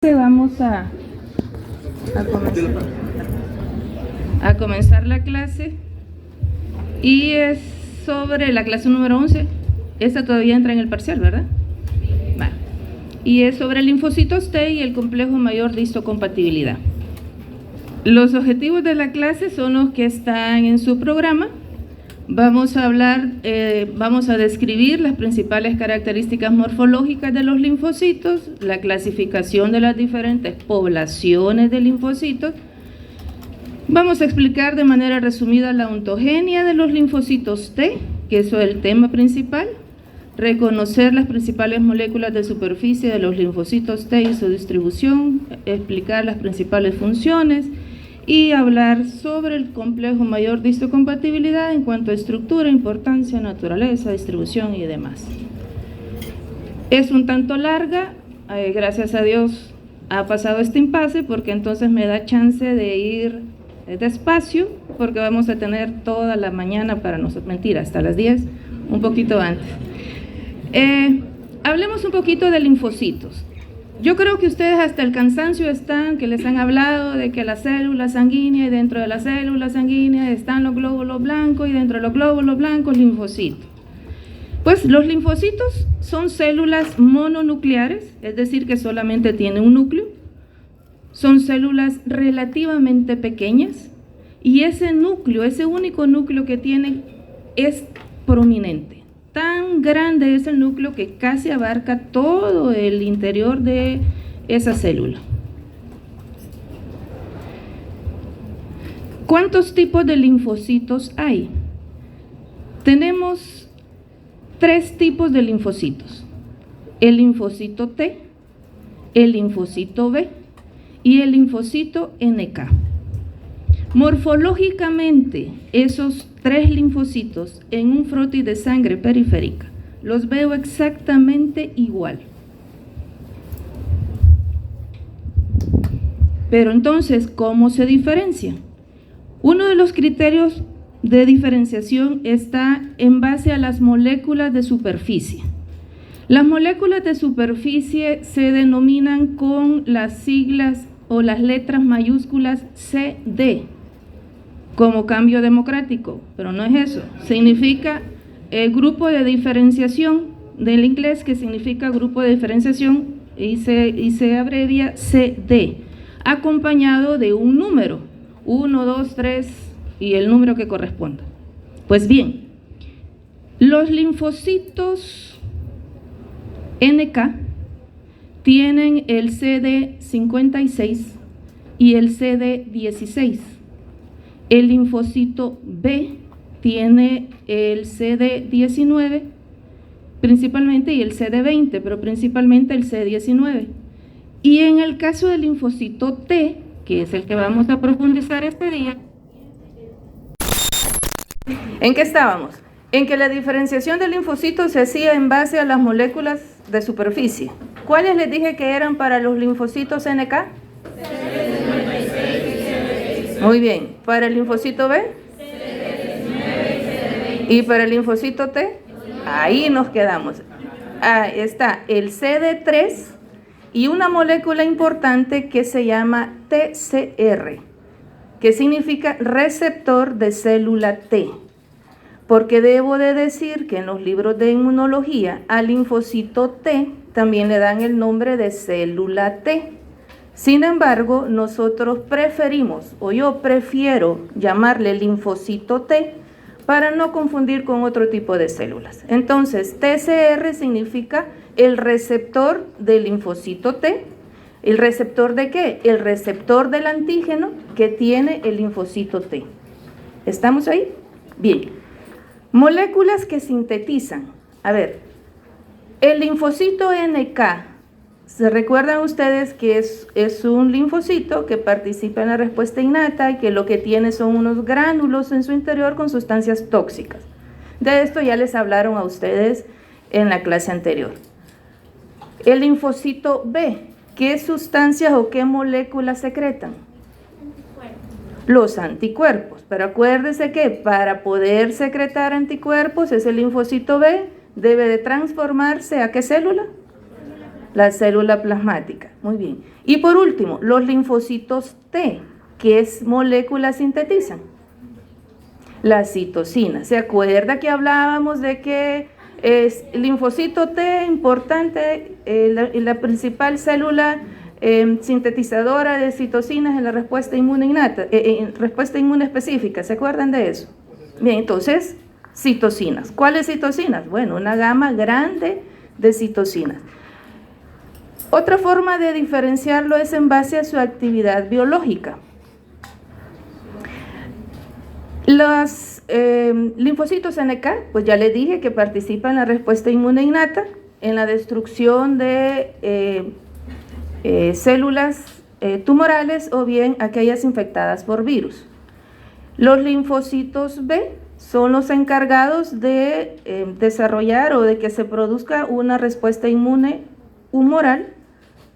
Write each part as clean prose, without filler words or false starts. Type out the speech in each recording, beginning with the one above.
Vamos a comenzar la clase y es sobre la clase número 11. Esta todavía entra en el parcial, ¿verdad? Vale. Y es sobre linfocitos T y el complejo mayor de histocompatibilidad. Los objetivos de la clase son los que están en su programa. Vamos a describir las principales características morfológicas de los linfocitos, la clasificación de las diferentes poblaciones de linfocitos. Vamos a explicar de manera resumida la ontogenia de los linfocitos T, que eso es el tema principal, reconocer las principales moléculas de superficie de los linfocitos T y su distribución, explicar las principales funciones, y hablar sobre el complejo mayor de histocompatibilidad en cuanto a estructura, importancia, naturaleza, distribución y demás. Es un tanto larga, gracias a Dios ha pasado este impasse porque entonces me da chance de ir despacio porque vamos a tener toda la mañana para nosotros, mentira, hasta las 10, un poquito antes. Hablemos un poquito de linfocitos. Yo creo que ustedes hasta el cansancio están, que les han hablado de que la célula sanguínea y dentro de la célula sanguínea están los glóbulos blancos y dentro de los glóbulos blancos linfocitos. Pues los linfocitos son células mononucleares, es decir que solamente tienen un núcleo, son células relativamente pequeñas y ese núcleo, ese único núcleo que tienen es prominente. Tan grande es el núcleo que casi abarca todo el interior de esa célula. ¿Cuántos tipos de linfocitos hay? Tenemos 3 tipos de linfocitos: el linfocito T, el linfocito B y el linfocito NK. Morfológicamente, esos 3 linfocitos en un frotis de sangre periférica los veo exactamente igual. Pero entonces, ¿cómo se diferencia? Uno de los criterios de diferenciación está en base a las moléculas de superficie. Las moléculas de superficie se denominan con las siglas o las letras mayúsculas CD, como cambio democrático, pero no es eso, significa el grupo de diferenciación del inglés, que significa grupo de diferenciación y se abrevia CD, acompañado de un número, 1, 2, 3 y el número que corresponda. Pues bien, los linfocitos NK tienen el CD56 y el CD16. El linfocito B tiene el CD19 principalmente y el CD20, pero principalmente el CD19. Y en el caso del linfocito T, que es el que vamos a profundizar este día, ¿en qué estábamos? En que la diferenciación del linfocito se hacía en base a las moléculas de superficie. ¿Cuáles les dije que eran para los linfocitos NK? Muy bien. ¿Para el linfocito B? ¿Y para el linfocito T? Ahí nos quedamos. Ahí está el CD3 y una molécula importante que se llama TCR, que significa receptor de célula T. Porque debo de decir que en los libros de inmunología al linfocito T también le dan el nombre de célula T. Sin embargo, nosotros preferimos, o yo prefiero llamarle linfocito T para no confundir con otro tipo de células. Entonces, TCR significa el receptor del linfocito T. ¿El receptor de qué? El receptor del antígeno que tiene el linfocito T. ¿Estamos ahí? Bien. Moléculas que sintetizan. A ver, el linfocito NK. ¿Se recuerdan ustedes que es un linfocito que participa en la respuesta innata y que lo que tiene son unos gránulos en su interior con sustancias tóxicas? De esto ya les hablaron a ustedes en la clase anterior. El linfocito B, ¿qué sustancias o qué moléculas secretan? Los anticuerpos. Pero acuérdense que para poder secretar anticuerpos, ese linfocito B debe de transformarse ¿a qué célula? La célula plasmática. Muy bien. Y por último, los linfocitos T. ¿Qué moléculas sintetizan? Las citocinas. ¿Se acuerda que hablábamos de que es linfocito T importante, la principal célula sintetizadora de citocinas en la respuesta inmune innata, respuesta inmune específica? ¿Se acuerdan de eso? Bien, entonces, citocinas. ¿Cuáles citocinas? Bueno, una gama grande de citocinas. Otra forma de diferenciarlo es en base a su actividad biológica. Los linfocitos NK, pues ya les dije que participan en la respuesta inmune innata, en la destrucción de células tumorales o bien aquellas infectadas por virus. Los linfocitos B son los encargados de desarrollar o de que se produzca una respuesta inmune humoral,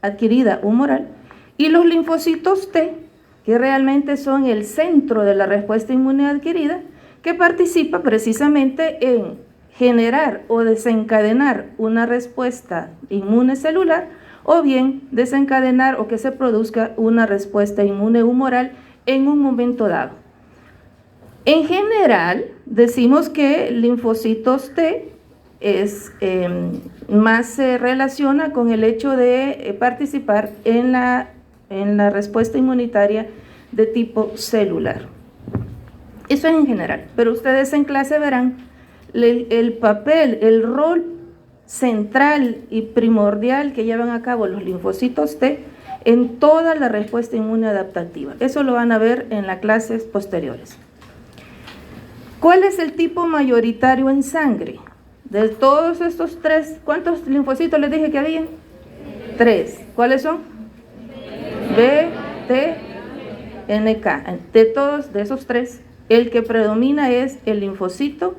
adquirida humoral, y los linfocitos T, que realmente son el centro de la respuesta inmune adquirida, que participa precisamente en generar o desencadenar una respuesta inmune celular, o bien desencadenar o que se produzca una respuesta inmune humoral en un momento dado. En general, decimos que linfocitos T más se relaciona con el hecho de participar en la respuesta inmunitaria de tipo celular. Eso es en general, pero ustedes en clase verán el papel, el rol central y primordial que llevan a cabo los linfocitos T en toda la respuesta inmune adaptativa. Eso lo van a ver en las clases posteriores. ¿Cuál es el tipo mayoritario en sangre? De todos estos tres, ¿cuántos linfocitos les dije que había? 3. ¿Cuáles son? B, T, NK. De todos, de esos 3, el que predomina es el linfocito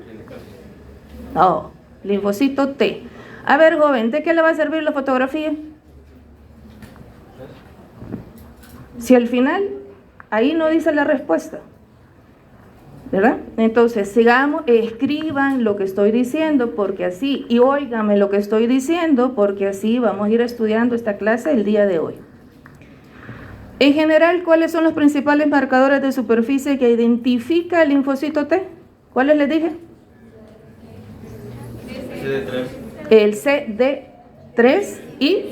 T. A ver, joven, ¿de qué le va a servir la fotografía? Si al final, ahí no dice la respuesta, ¿verdad? Entonces, sigamos, escriban lo que estoy diciendo, porque así, y óigame lo que estoy diciendo, porque así vamos a ir estudiando esta clase el día de hoy. En general, ¿cuáles son los principales marcadores de superficie que identifica el linfocito T? ¿Cuáles les dije? CD3. El CD3 y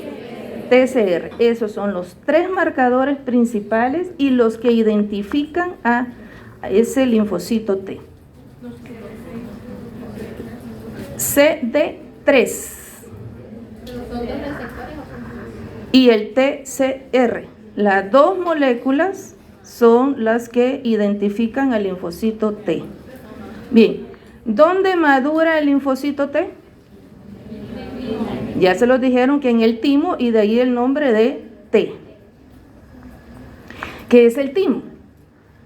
TCR. Esos son los 3 marcadores principales y los que identifican a ese linfocito T. CD3 y el TCR. Las 2 moléculas son las que identifican al linfocito T. Bien, ¿dónde madura el linfocito T? Ya se los dijeron que en el timo, y de ahí el nombre de T. ¿Qué es el timo?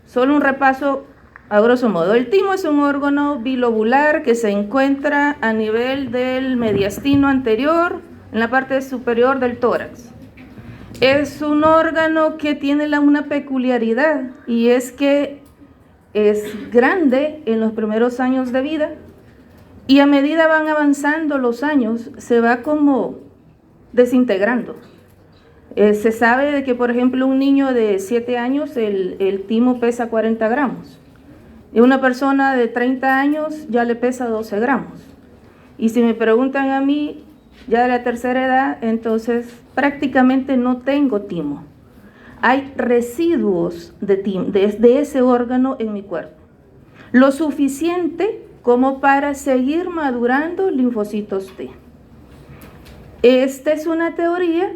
Solo un repaso a grosso modo. El timo es un órgano bilobular que se encuentra a nivel del mediastino anterior, en la parte superior del tórax. Es un órgano que tiene una peculiaridad, y es que es grande en los primeros años de vida, y a medida van avanzando los años, se va como desintegrando. Se sabe de que, por ejemplo, un niño de 7 años, el timo pesa 40 gramos. Y una persona de 30 años ya le pesa 12 gramos. Y si me preguntan a mí, ya de la tercera edad, entonces prácticamente no tengo timo. Hay residuos de ese órgano en mi cuerpo. Lo suficiente como para seguir madurando linfocitos T. Esta es una teoría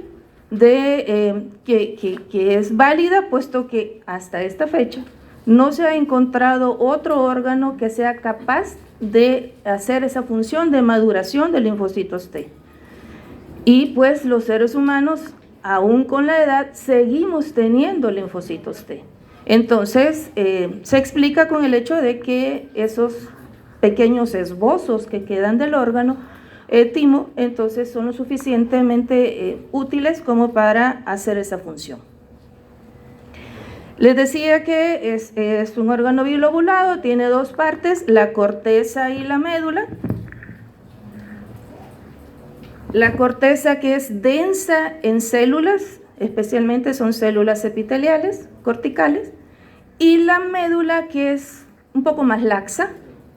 que es válida, puesto que hasta esta fecha no se ha encontrado otro órgano que sea capaz de hacer esa función de maduración de linfocitos T. Y pues los seres humanos, aún con la edad, seguimos teniendo linfocitos T. Entonces, se explica con el hecho de que esos pequeños esbozos que quedan del órgano timo, entonces son lo suficientemente útiles como para hacer esa función. Les decía que es un órgano bilobulado, tiene 2 partes, la corteza y la médula. La corteza, que es densa en células, especialmente son células epiteliales, corticales, y la médula, que es un poco más laxa,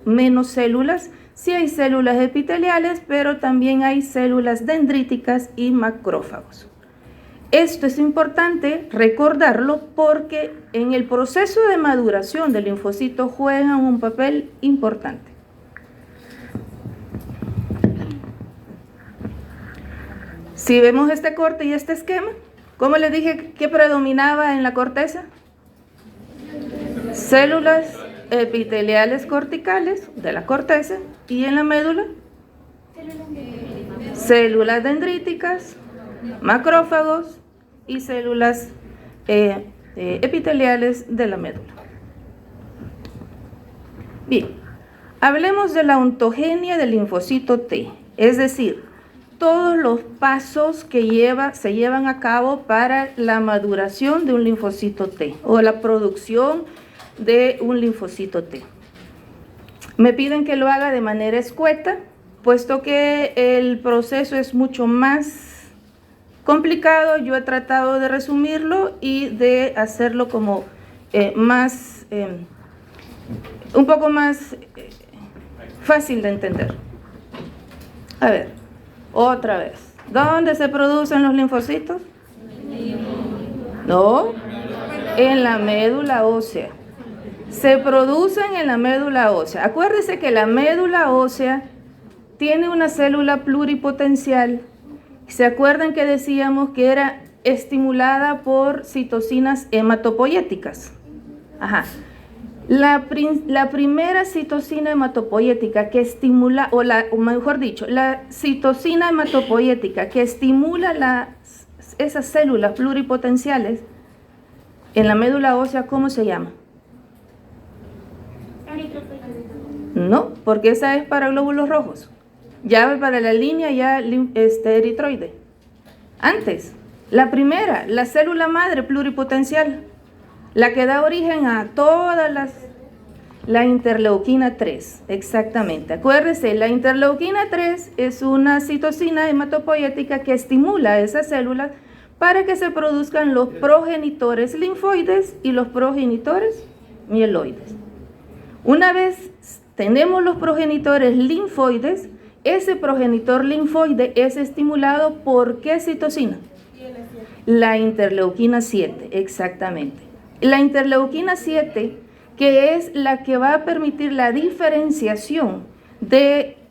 menos células. Sí hay células epiteliales, pero también hay células dendríticas y macrófagos. Esto es importante recordarlo porque en el proceso de maduración del linfocito juegan un papel importante. Si vemos este corte y este esquema, ¿cómo les dije que predominaba en la corteza? Células epiteliales corticales de la corteza, y en la médula células dendríticas, macrófagos y células epiteliales de la médula. Bien, hablemos de la ontogenia del linfocito T, es decir, todos los pasos que se llevan a cabo para la maduración de un linfocito T o la producción de un linfocito T. Me piden que lo haga de manera escueta, puesto que el proceso es mucho más complicado. Yo he tratado de resumirlo y de hacerlo como un poco más fácil de entender. A ver, otra vez. ¿Dónde se producen los linfocitos? No, en la médula ósea. Se producen en la médula ósea. Acuérdese que la médula ósea tiene una célula pluripotencial. ¿Se acuerdan que decíamos que era estimulada por citocinas hematopoyéticas? Ajá. La primera citocina hematopoyética que estimula, o mejor dicho, la citocina hematopoyética que estimula esas células pluripotenciales en la médula ósea, ¿cómo se llama? No, porque esa es para glóbulos rojos. Ya para la línea ya eritroide. Antes, la primera, la célula madre pluripotencial, la que da origen a todas la interleuquina 3, exactamente. Acuérdese, la interleuquina 3 es una citocina hematopoyética que estimula a esas células para que se produzcan los progenitores linfoides y los progenitores mieloides. Una vez tenemos los progenitores linfoides, ese progenitor linfoide es estimulado ¿por qué citocina? La interleuquina 7, exactamente. La interleuquina 7, que es la que va a permitir la diferenciación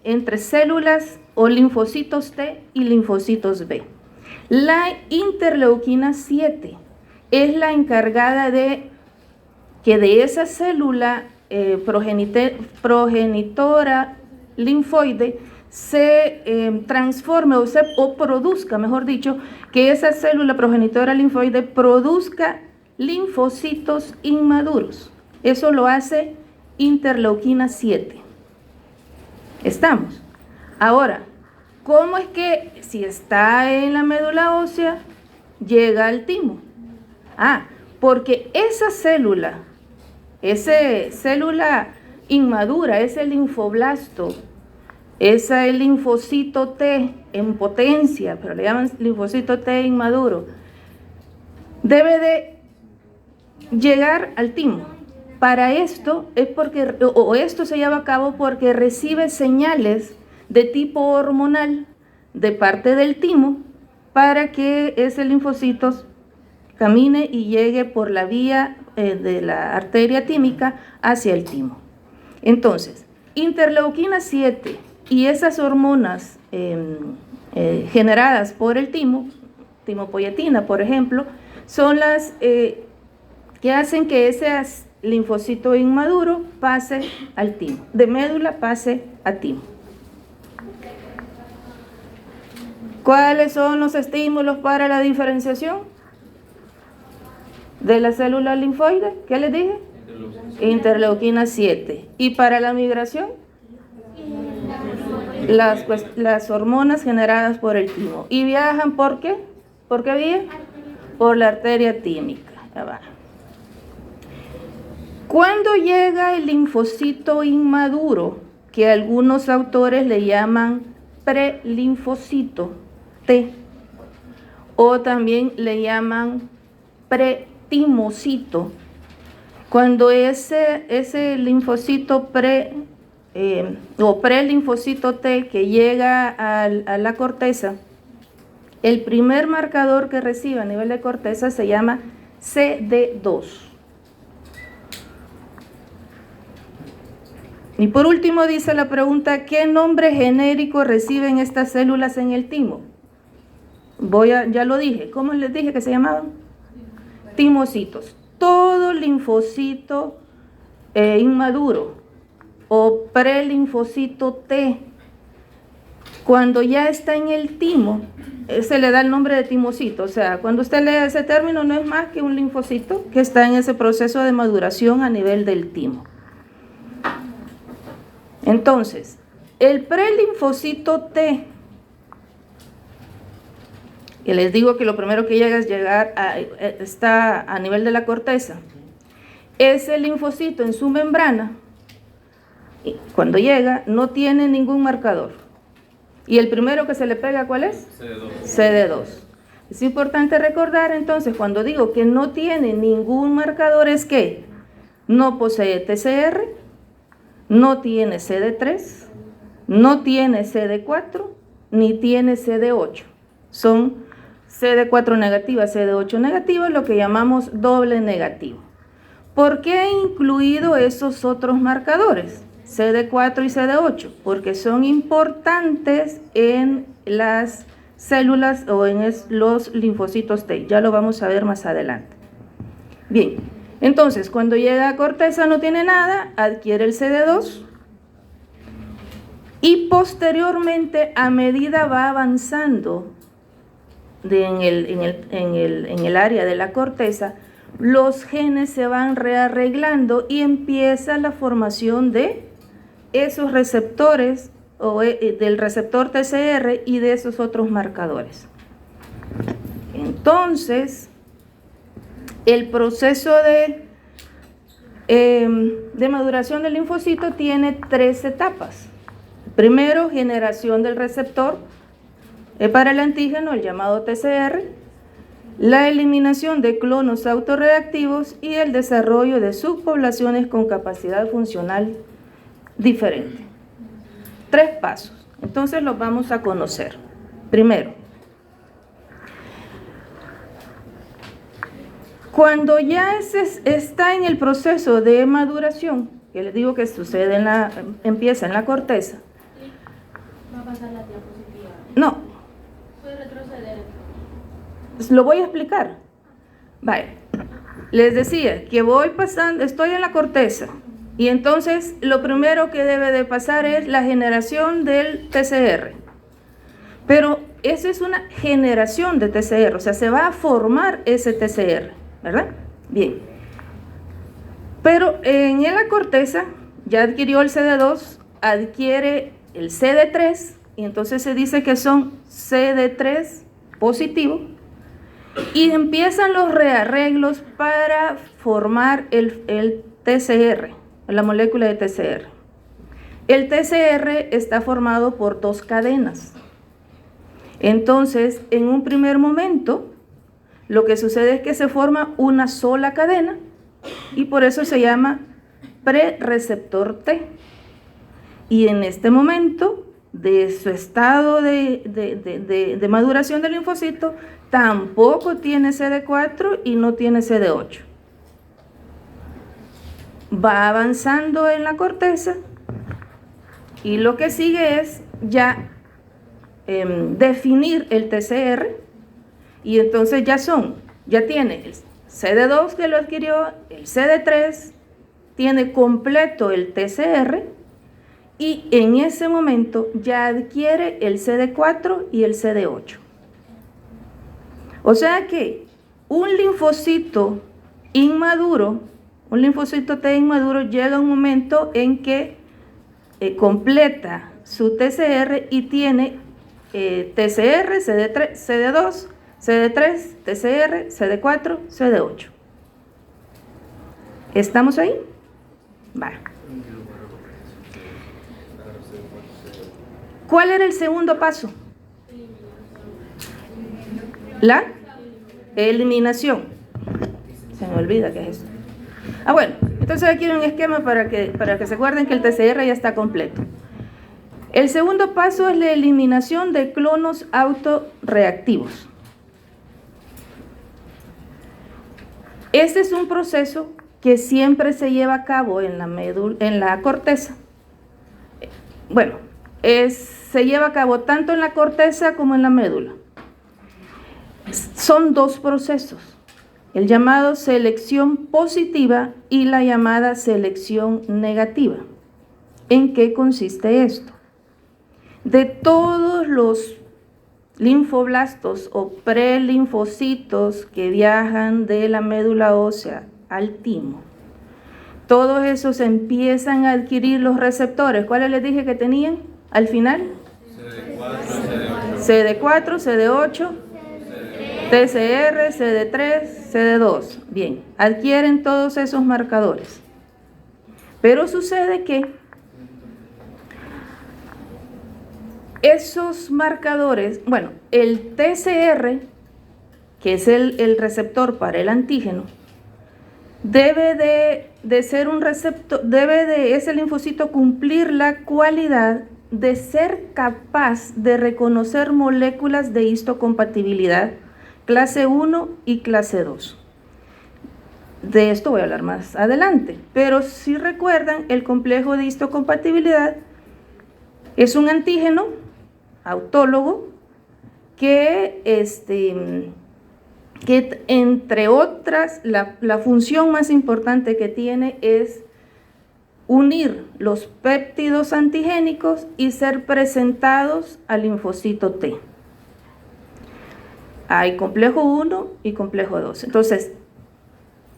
entre células o linfocitos T y linfocitos B. La interleuquina 7 es la encargada de que de esa célula progenitora linfoide se transforme o produzca, mejor dicho, que esa célula progenitora linfoide produzca linfocitos inmaduros. Eso lo hace interleuquina 7. ¿Estamos? Ahora, ¿cómo es que si está en la médula ósea llega al timo? Porque esa célula inmadura, ese linfoblasto, ese es el linfocito T en potencia, pero le llaman linfocito T inmaduro, debe de llegar al timo. Para esto esto se lleva a cabo porque recibe señales de tipo hormonal de parte del timo para que ese linfocito camine y llegue por la vía de la arteria tímica hacia el timo. Entonces, interleuquina 7 y esas hormonas generadas por el timopoietina, por ejemplo, son las que hacen que ese linfocito inmaduro pase al timo, de médula pase a timo. ¿Cuáles son los estímulos para la diferenciación de la célula linfoide? ¿Qué les dije? Interleuquina 7. ¿Y para la migración? Las hormonas generadas por el timo. ¿Y viajan por qué? ¿Por qué vía? Por la arteria tímica. Ya va. Cuando llega el linfocito inmaduro, que algunos autores le llaman prelinfocito T, o también le llaman pretimocito. Cuando ese linfocito o prelinfocito T que llega a la corteza, el primer marcador que recibe a nivel de corteza se llama CD2. Y por último dice la pregunta, ¿qué nombre genérico reciben estas células en el timo? Ya lo dije, ¿cómo les dije que se llamaban? Timocitos. Todo linfocito inmaduro o prelinfocito T, cuando ya está en el timo, se le da el nombre de timocito. O sea, cuando usted lee ese término, no es más que un linfocito que está en ese proceso de maduración a nivel del timo. Entonces, el prelinfocito T, y les digo que lo primero que llega es está a nivel de la corteza. Ese linfocito en su membrana, cuando llega, no tiene ningún marcador. Y el primero que se le pega, ¿cuál es? CD2. CD2. Es importante recordar entonces, cuando digo que no tiene ningún marcador, es que no posee TCR, no tiene CD3, no tiene CD4, ni tiene CD8. Son CD4 negativa, CD8 negativa, lo que llamamos doble negativo. ¿Por qué he incluido esos otros marcadores, CD4 y CD8? Porque son importantes en las células o en los linfocitos T. Ya lo vamos a ver más adelante. Bien, entonces cuando llega a corteza no tiene nada, adquiere el CD2 y posteriormente, a medida va avanzando en el área de la corteza, los genes se van rearreglando y empieza la formación de esos receptores o del receptor TCR y de esos otros marcadores. Entonces, el proceso de maduración del linfocito tiene 3 etapas. Primero, generación del receptor para el antígeno, el llamado TCR, la eliminación de clonos autorreactivos y el desarrollo de subpoblaciones con capacidad funcional diferente. 3 pasos. Entonces los vamos a conocer. Primero, cuando ya está en el proceso de maduración, que les digo que sucede empieza en la corteza. ¿Va a pasar la diapositiva? No. ¿Puede retroceder? Lo voy a explicar. Vale. Les decía que estoy en la corteza y entonces lo primero que debe de pasar es la generación del TCR. Pero eso es una generación de TCR, o sea, se va a formar ese TCR, ¿verdad? Bien. Pero en la corteza ya adquirió el CD2, adquiere el CD3 y entonces se dice que son CD3 positivo y empiezan los rearreglos para formar el TCR, la molécula de TCR. El TCR está formado por 2 cadenas. Entonces, en un primer momento, lo que sucede es que se forma una sola cadena y por eso se llama prereceptor T. Y en este momento de su estado de maduración del linfocito, tampoco tiene CD4 y no tiene CD8. Va avanzando en la corteza y lo que sigue es ya definir el TCR y entonces ya tiene el CD2 que lo adquirió, el CD3, tiene completo el TCR y en ese momento ya adquiere el CD4 y el CD8. O sea que un linfocito inmaduro, un linfocito T inmaduro llega a un momento en que completa su TCR y tiene TCR, CD3, CD2, CD3, TCR, CD4, CD8. ¿Estamos ahí? Vale. ¿Cuál era el segundo paso? La eliminación. Se me olvida qué es esto. Bueno, entonces aquí hay un esquema para que se acuerden que el TCR ya está completo. El segundo paso es la eliminación de clonos autorreactivos. Este es un proceso que siempre se lleva a cabo en la corteza. Bueno, se lleva a cabo tanto en la corteza como en la médula. Son dos procesos, el llamado selección positiva y la llamada selección negativa. ¿En qué consiste esto? De todos los linfoblastos o prelinfocitos que viajan de la médula ósea al timo, todos esos empiezan a adquirir los receptores. ¿Cuáles les dije que tenían al final? CD4, CD8, TCR, CD3, CD2. Bien, adquieren todos esos marcadores. Pero sucede que esos marcadores, bueno, el TCR, que es el receptor para el antígeno, debe de ser un receptor, debe de ese linfocito cumplir la cualidad de ser capaz de reconocer moléculas de histocompatibilidad clase 1 y clase 2. De esto voy a hablar más adelante, pero si recuerdan, el complejo de histocompatibilidad es un antígeno autólogo que entre otras, la función más importante que tiene es unir los péptidos antigénicos y ser presentados al linfocito T. Hay complejo 1 y complejo 2. Entonces,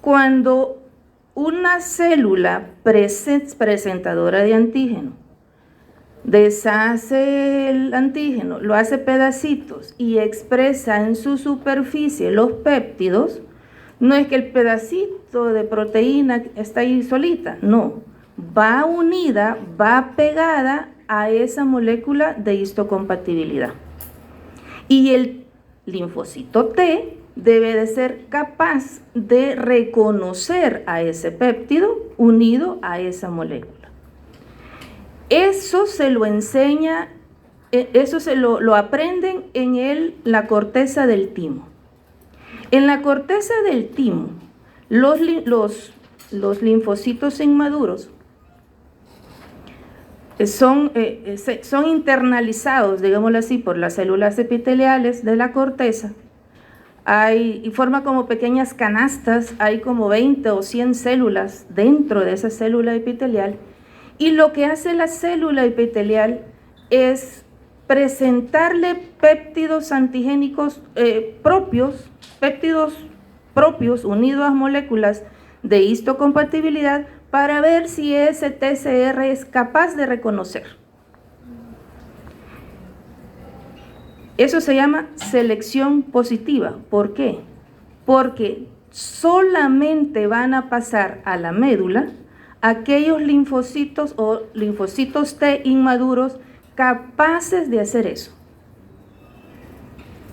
cuando una célula presentadora de antígeno deshace el antígeno, lo hace pedacitos y expresa en su superficie los péptidos, no es que el pedacito de proteína está ahí solita, no, va unida, va pegada a esa molécula de histocompatibilidad. Y el linfocito T debe de ser capaz de reconocer a ese péptido unido a esa molécula. Eso se lo enseña, eso se lo aprenden en la corteza del timo. En la corteza del timo, los linfocitos inmaduros son internalizados, digámoslo así, por las células epiteliales de la corteza. Y forma como pequeñas canastas, hay como 20 o 100 células dentro de esa célula epitelial. Y lo que hace la célula epitelial es presentarle péptidos antigénicos péptidos propios unidos a moléculas de histocompatibilidad para ver si ese TCR es capaz de reconocer. Eso se llama selección positiva. ¿Por qué? Porque solamente van a pasar a la médula aquellos linfocitos o linfocitos T inmaduros capaces de hacer eso.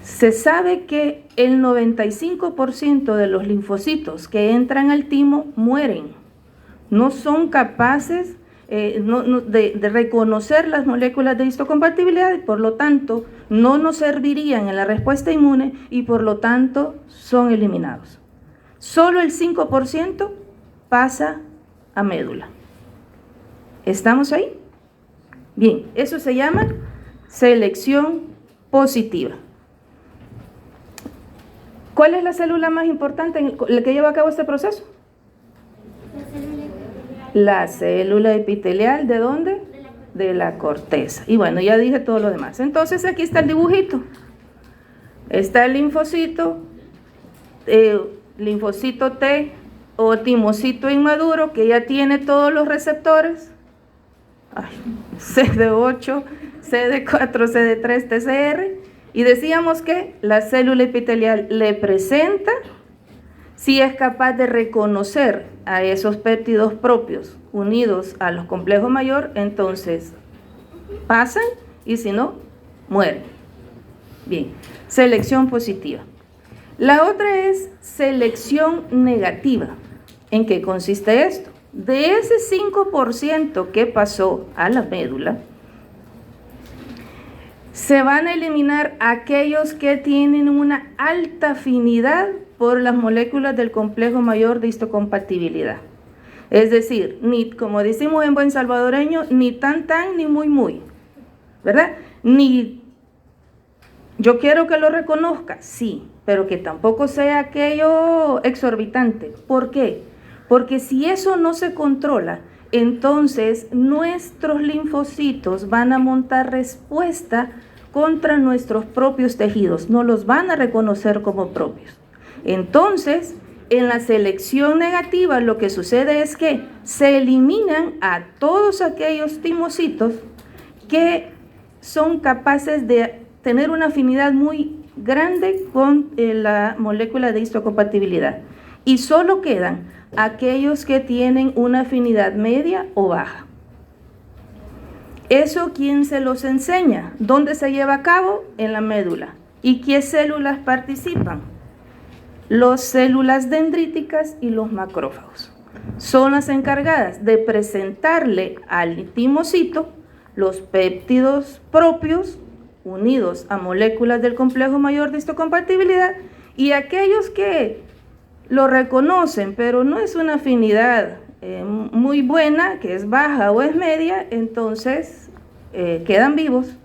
Se sabe que el 95% de los linfocitos que entran al timo mueren. No son capaces de reconocer las moléculas de histocompatibilidad y por lo tanto no nos servirían en la respuesta inmune y por lo tanto son eliminados. Solo el 5% pasa a médula. ¿Estamos ahí? Bien, eso se llama selección positiva. ¿Cuál es la célula más importante en la que lleva a cabo este proceso? La célula epitelial, ¿de dónde? De la corteza. Y bueno, ya dije todo lo demás. Entonces aquí está el dibujito. Está el linfocito T o timocito inmaduro que ya tiene todos los receptores. CD8, CD4, CD3, TCR. Y decíamos que la célula epitelial le presenta si es capaz de reconocer a esos péptidos propios unidos a los complejos mayor, entonces pasan y si no, mueren. Bien, selección positiva. La otra es selección negativa. ¿En qué consiste esto? De ese 5% que pasó a la médula, se van a eliminar aquellos que tienen una alta afinidad por las moléculas del complejo mayor de histocompatibilidad. Es decir, ni, como decimos en buen salvadoreño, ni tan ni muy, ¿verdad? Ni, yo quiero que lo reconozca, sí, pero que tampoco sea aquello exorbitante. ¿Por qué? Porque si eso no se controla, entonces nuestros linfocitos van a montar respuesta contra nuestros propios tejidos, no los van a reconocer como propios. Entonces, en la selección negativa lo que sucede es que se eliminan a todos aquellos timocitos que son capaces de tener una afinidad muy grande con la molécula de histocompatibilidad, y solo quedan aquellos que tienen una afinidad media o baja. ¿Eso quién se los enseña? ¿Dónde se lleva a cabo? En la médula. ¿Y qué células participan? Las células dendríticas y los macrófagos. Son las encargadas de presentarle al timocito los péptidos propios unidos a moléculas del complejo mayor de histocompatibilidad, y aquellos que lo reconocen, pero no es una afinidad muy buena, que es baja o es media, entonces quedan vivos,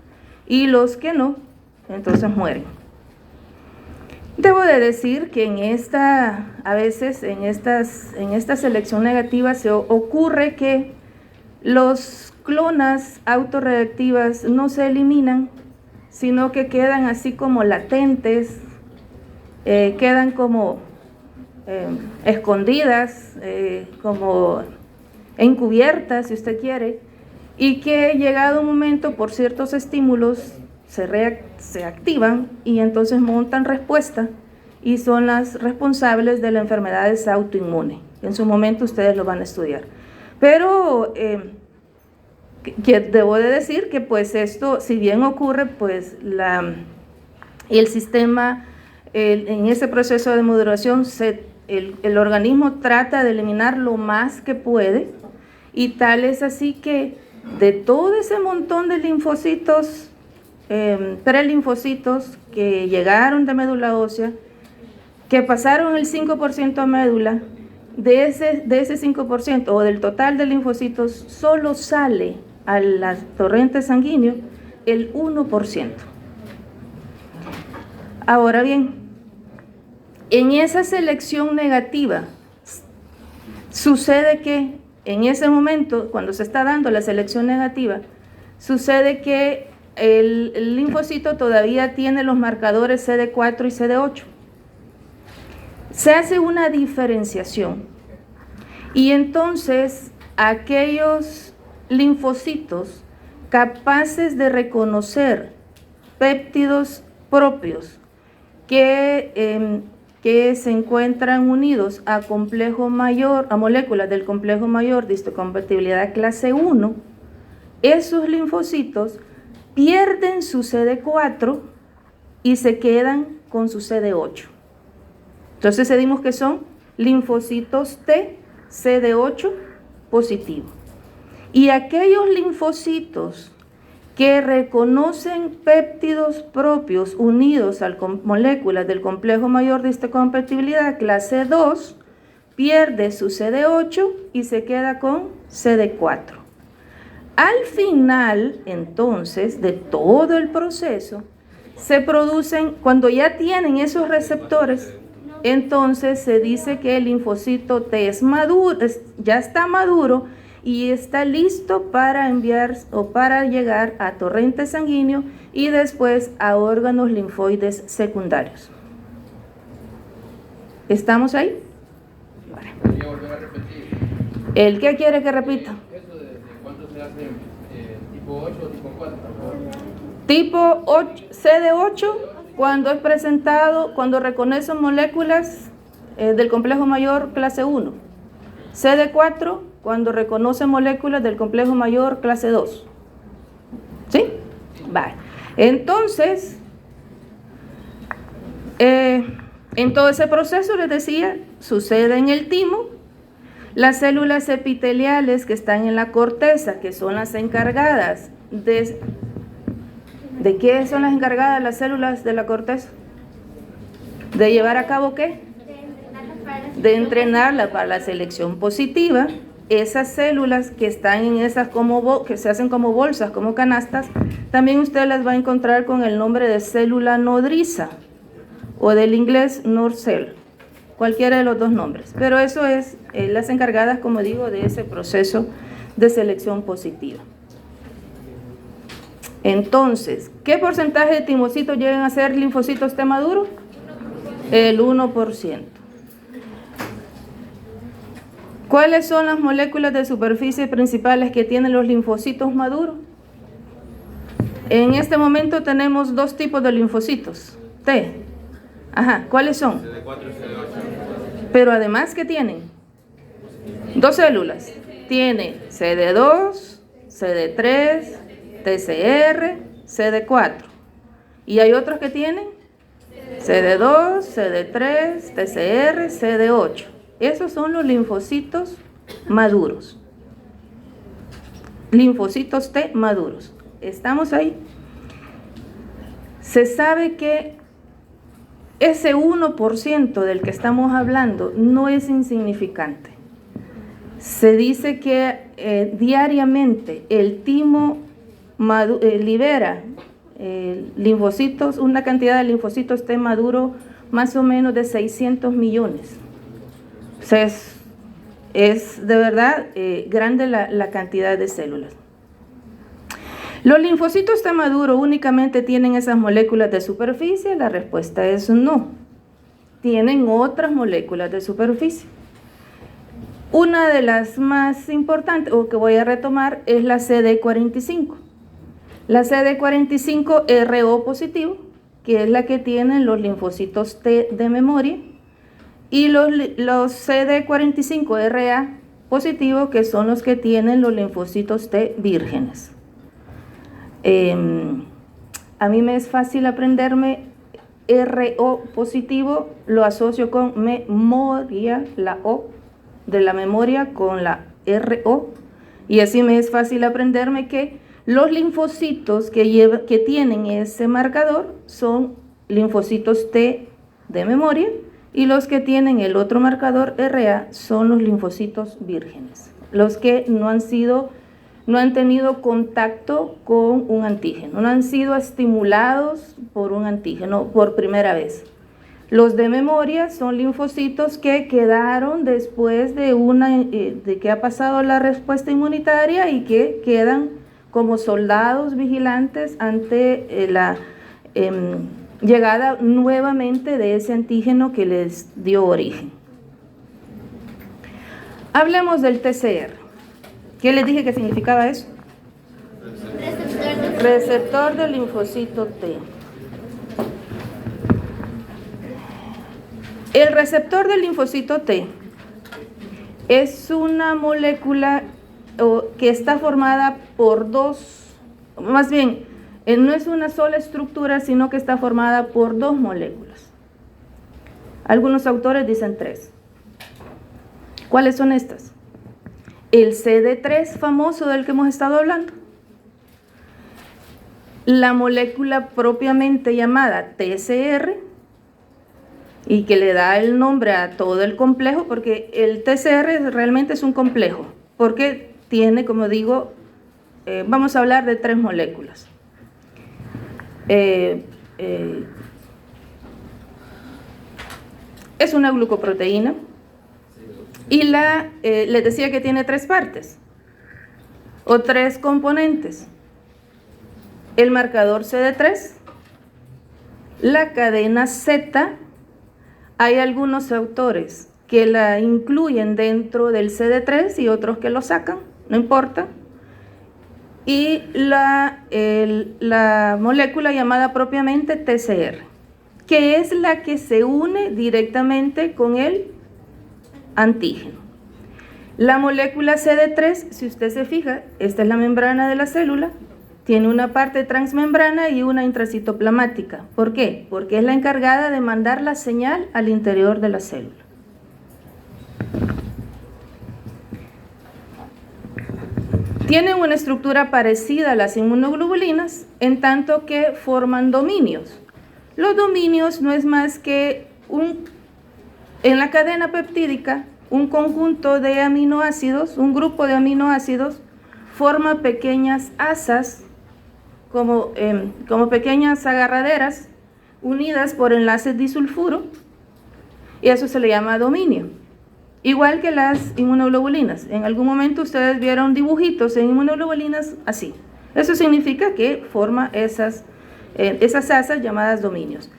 y los que no, entonces mueren. Debo de decir que a veces en esta selección negativa se ocurre que los clonas autorreactivas no se eliminan, sino que quedan así como latentes, quedan como escondidas, como encubiertas, si usted quiere, y que llegado un momento por ciertos estímulos se activan y entonces montan respuesta y son las responsables de las enfermedades autoinmunes. En su momento ustedes lo van a estudiar. Pero que debo de decir que pues esto, si bien ocurre, pues el sistema, en ese proceso de modulación, el organismo trata de eliminar lo más que puede, y tal es así que de todo ese montón de linfocitos, prelinfocitos que llegaron de médula ósea, que pasaron el 5% a médula, de ese 5% o del total de linfocitos, solo sale a la torrente sanguíneo el 1%. Ahora bien, en esa selección negativa, sucede que en ese momento, cuando se está dando la selección negativa, sucede que el linfocito todavía tiene los marcadores CD4 y CD8. Se hace una diferenciación, y entonces aquellos linfocitos capaces de reconocer péptidos propios que se encuentran unidos a moléculas del complejo mayor de histocompatibilidad clase 1, esos linfocitos pierden su CD4 y se quedan con su CD8. Entonces decimos que son linfocitos T CD8 positivo. Y aquellos linfocitos que reconocen péptidos propios unidos a moléculas del complejo mayor de histocompatibilidad clase 2, pierde su CD8 y se queda con CD4. Al final, entonces, de todo el proceso, se producen, cuando ya tienen esos receptores, entonces se dice que el linfocito T es maduro, ya está maduro y está listo para enviar o para llegar a torrente sanguíneo y después a órganos linfoides secundarios. ¿Estamos ahí? Vale. ¿Podría volver a repetir? ¿El qué quiere que repita? Eso de cuánto se hace tipo 8 o tipo 4, por favor. Tipo 8, CD8, cuando es presentado, cuando reconoce moléculas del complejo mayor clase 1. CD4, cuando reconoce moléculas del complejo mayor clase 2. ¿Sí? Sí, Vale. Entonces, en todo ese proceso, les decía, sucede en el timo. Las células epiteliales que están en la corteza, que son las encargadas ¿de qué son las encargadas las células de la corteza? ¿De llevar a cabo qué? De entrenarla para la selección positiva. Esas células que están en esas que se hacen como bolsas, como canastas, también usted las va a encontrar con el nombre de célula nodriza o del inglés Nurse cell, cualquiera de los dos nombres. Pero eso es las encargadas, como digo, de ese proceso de selección positiva. Entonces, ¿qué porcentaje de timocitos llegan a ser linfocitos T maduros? El 1%. ¿Cuáles son las moléculas de superficie principales que tienen los linfocitos maduros? En este momento tenemos dos tipos de linfocitos T. Ajá, ¿cuáles son? CD4 y CD8. Pero además, ¿qué tienen? Dos células. Tiene CD2, CD3, TCR, CD4. ¿Y hay otros que tienen? CD2, CD3, TCR, CD8. Esos son los linfocitos maduros. Linfocitos T maduros. ¿Estamos ahí? Se sabe que ese 1% del que estamos hablando no es insignificante. Se dice que diariamente el timo libera linfocitos, una cantidad de linfocitos T maduro más o menos de 600 millones. O sea, es de verdad grande la cantidad de células. ¿Los linfocitos T maduro únicamente tienen esas moléculas de superficie? La respuesta es no. Tienen otras moléculas de superficie. Una de las más importantes, o que voy a retomar, es la CD45. La CD45-RO positivo, que es la que tienen los linfocitos T de memoria, y los CD45-RA positivo, que son los que tienen los linfocitos T vírgenes. A mí me es fácil aprenderme RO positivo, lo asocio con memoria, la O de la memoria con la RO, y así me es fácil aprenderme que los linfocitos que tienen ese marcador son linfocitos T de memoria, y los que tienen el otro marcador RA son los linfocitos vírgenes, los que no han tenido contacto con un antígeno, no han sido estimulados por un antígeno por primera vez. Los de memoria son linfocitos que quedaron después de que ha pasado la respuesta inmunitaria y que quedan como soldados vigilantes ante la llegada nuevamente de ese antígeno que les dio origen. Hablemos del TCR. ¿Qué les dije que significaba eso? Receptor del linfocito T. El receptor del linfocito T es una molécula que está formada por no es una sola estructura, sino que está formada por dos moléculas. Algunos autores dicen 3. ¿Cuáles son estas? El CD3 famoso del que hemos estado hablando, la molécula propiamente llamada TCR, y que le da el nombre a todo el complejo, porque el TCR realmente es un complejo, porque tiene, como digo, vamos a hablar de 3 moléculas. Es una glucoproteína, y les decía que tiene 3 partes, o 3 componentes. El marcador CD3, la cadena Z. Hay algunos autores que la incluyen dentro del CD3 y otros que lo sacan, no importa. Y la molécula llamada propiamente TCR, que es la que se une directamente con el antígeno. La molécula CD3, si usted se fija, esta es la membrana de la célula, Tiene una parte transmembrana y una intracitoplasmática. ¿Por qué? Porque es la encargada de mandar la señal al interior de la célula. Tienen una estructura parecida a las inmunoglobulinas, en tanto que forman dominios. Los dominios no es más que en la cadena peptídica, un conjunto de aminoácidos, un grupo de aminoácidos, forma pequeñas asas, como pequeñas agarraderas, unidas por enlaces disulfuro, y eso se le llama dominio. Igual que las inmunoglobulinas. En algún momento ustedes vieron dibujitos en inmunoglobulinas así. Eso significa que forma esas asas llamadas dominios.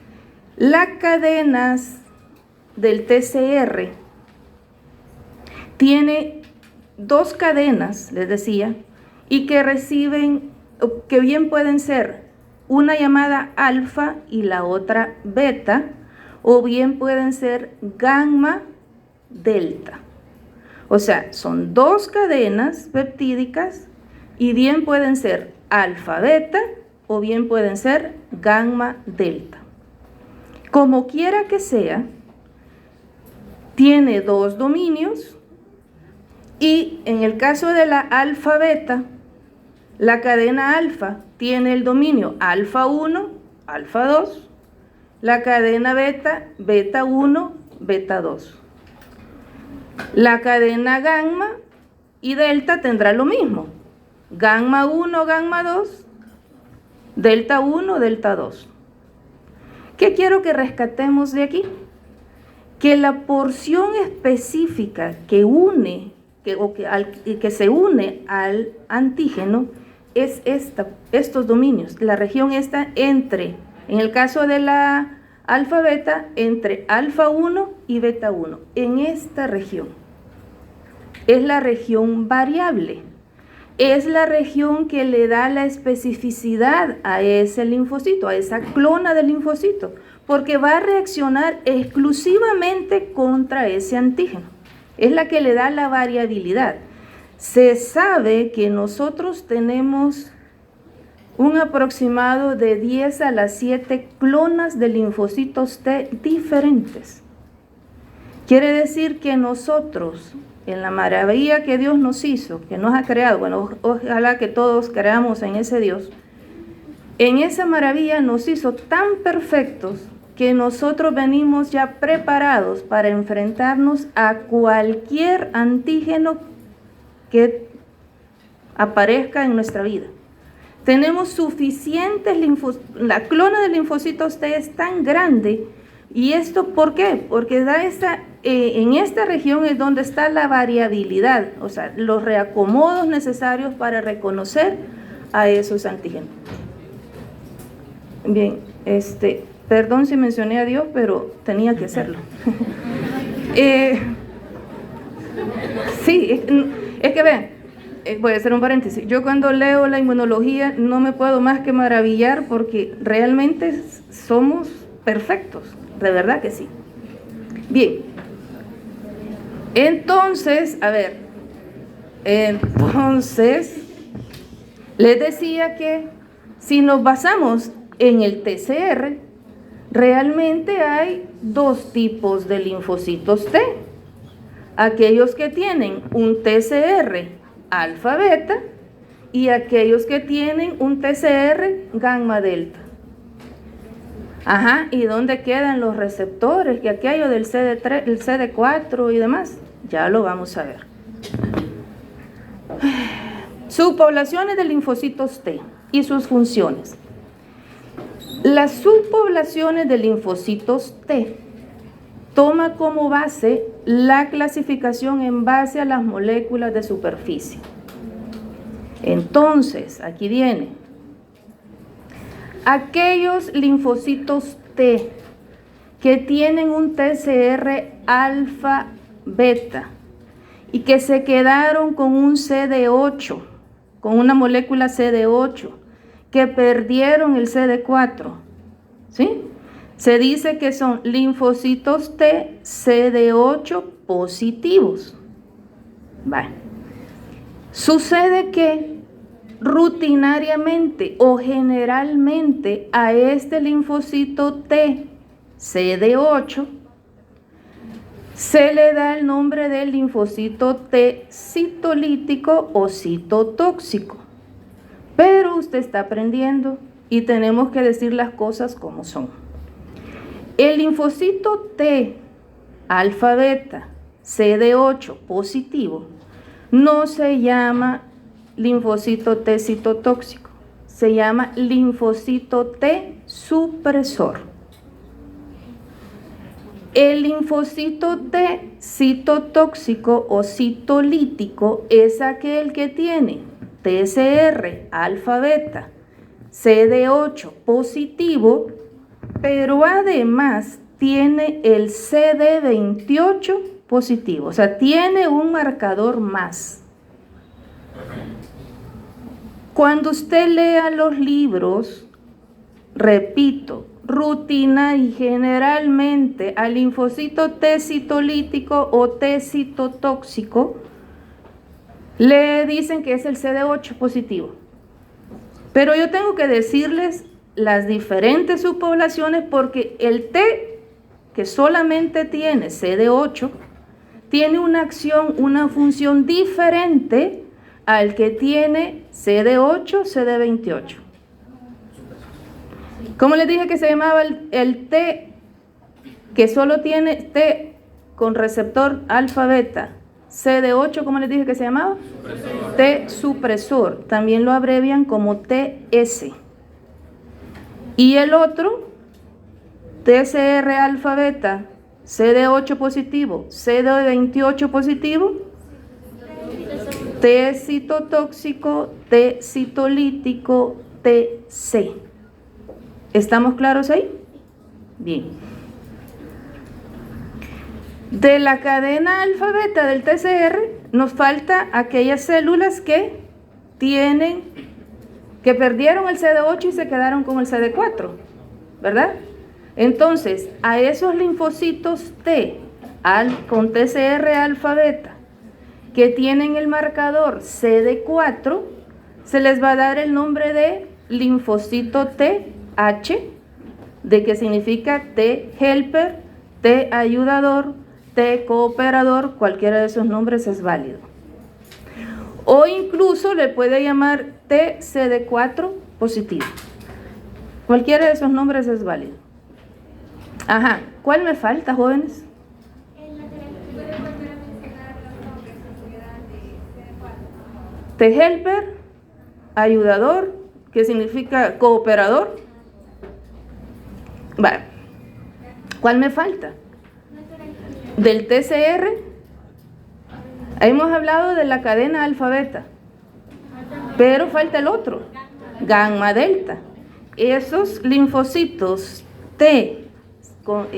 Las cadenas del TCR tiene dos cadenas, les decía, y que reciben, que bien pueden ser una llamada alfa y la otra beta, o bien pueden ser gamma delta. O sea, son dos cadenas peptídicas y bien pueden ser alfa beta o bien pueden ser gamma delta. Como quiera que sea, tiene dos dominios y en el caso de la alfa beta, la cadena alfa tiene el dominio alfa 1, alfa 2, la cadena beta, beta 1, beta 2. La cadena gamma y delta tendrá lo mismo. Gamma 1, gamma 2, delta 1, delta 2. ¿Qué quiero que rescatemos de aquí? Que la porción específica que se une al antígeno es estos dominios. La región está entre, en el caso de la alfa beta, entre alfa 1 y beta 1, en esta región. Es la región variable, es la región que le da la especificidad a ese linfocito, a esa clona del linfocito, porque va a reaccionar exclusivamente contra ese antígeno. Es la que le da la variabilidad. Se sabe que nosotros tenemos un aproximado de 10 a las 7 clonas de linfocitos T diferentes. Quiere decir que nosotros, en la maravilla que Dios nos hizo, que nos ha creado, bueno, ojalá que todos creamos en ese Dios, en esa maravilla nos hizo tan perfectos que nosotros venimos ya preparados para enfrentarnos a cualquier antígeno que aparezca en nuestra vida. Tenemos suficientes la clona de linfocitos T es tan grande. ¿Y esto por qué? Porque en esta región es donde está la variabilidad, o sea, los reacomodos necesarios para reconocer a esos antígenos. Bien, perdón si mencioné a Dios, pero tenía que hacerlo. Sí, es que vean, voy a hacer un paréntesis. Yo cuando leo la inmunología no me puedo más que maravillar porque realmente somos perfectos, de verdad que sí. Bien, entonces, les decía que si nos basamos en el TCR, realmente hay dos tipos de linfocitos T. Aquellos que tienen un TCR alfa beta y aquellos que tienen un TCR gamma delta. Ajá, ¿y dónde quedan los receptores? Que aquello del CD3, el CD4 y demás, ya lo vamos a ver. Subpoblaciones de linfocitos T y sus funciones. Las subpoblaciones de linfocitos T toma como base la clasificación en base a las moléculas de superficie. Entonces, aquí viene. Aquellos linfocitos T que tienen un TCR alfa beta y que se quedaron con un CD8, con una molécula CD8, que perdieron el CD4, ¿sí? Se dice que son linfocitos T CD8 positivos. Vale. Sucede que rutinariamente o generalmente a este linfocito T, CD8, se le da el nombre del linfocito T citolítico o citotóxico. Pero usted está aprendiendo y tenemos que decir las cosas como son. El linfocito T alfa beta CD8 positivo no se llama linfocito T citotóxico, se llama linfocito T supresor. El linfocito T citotóxico o citolítico es aquel que tiene TCR alfa beta CD8 positivo, pero además tiene el CD28 positivo, o sea, tiene un marcador más. Cuando usted lea los libros, repito, rutina y generalmente al linfocito T citolítico o T citotóxico le dicen que es el CD8 positivo. Pero yo tengo que decirles las diferentes subpoblaciones porque el T que solamente tiene CD8 tiene una acción, una función diferente al que tiene CD8, CD28. ¿Cómo les dije que se llamaba el T que solo tiene T con receptor alfa beta? CD8, ¿cómo les dije que se llamaba? Supresor. T supresor, también lo abrevian como TS. Y el otro, TCR alfa beta, CD8 positivo, CD28 positivo, T citotóxico, T citolítico, TC. ¿Estamos claros ahí? Bien. De la cadena alfa beta del TCR nos falta aquellas células que perdieron el CD8 y se quedaron con el CD4, ¿verdad? Entonces, a esos linfocitos T con TCR alfa beta que tienen el marcador CD4, se les va a dar el nombre de linfocito TH, de que significa T helper, T ayudador, T cooperador, cualquiera de esos nombres es válido. O incluso le puede llamar TCD4 positivo. Cualquiera de esos nombres es válido. Ajá, ¿cuál me falta, jóvenes? T helper, ayudador, que significa cooperador. Vale. ¿Cuál me falta? Del TCR. Hemos hablado de la cadena alfa beta, pero falta el otro, gamma delta. Esos linfocitos T con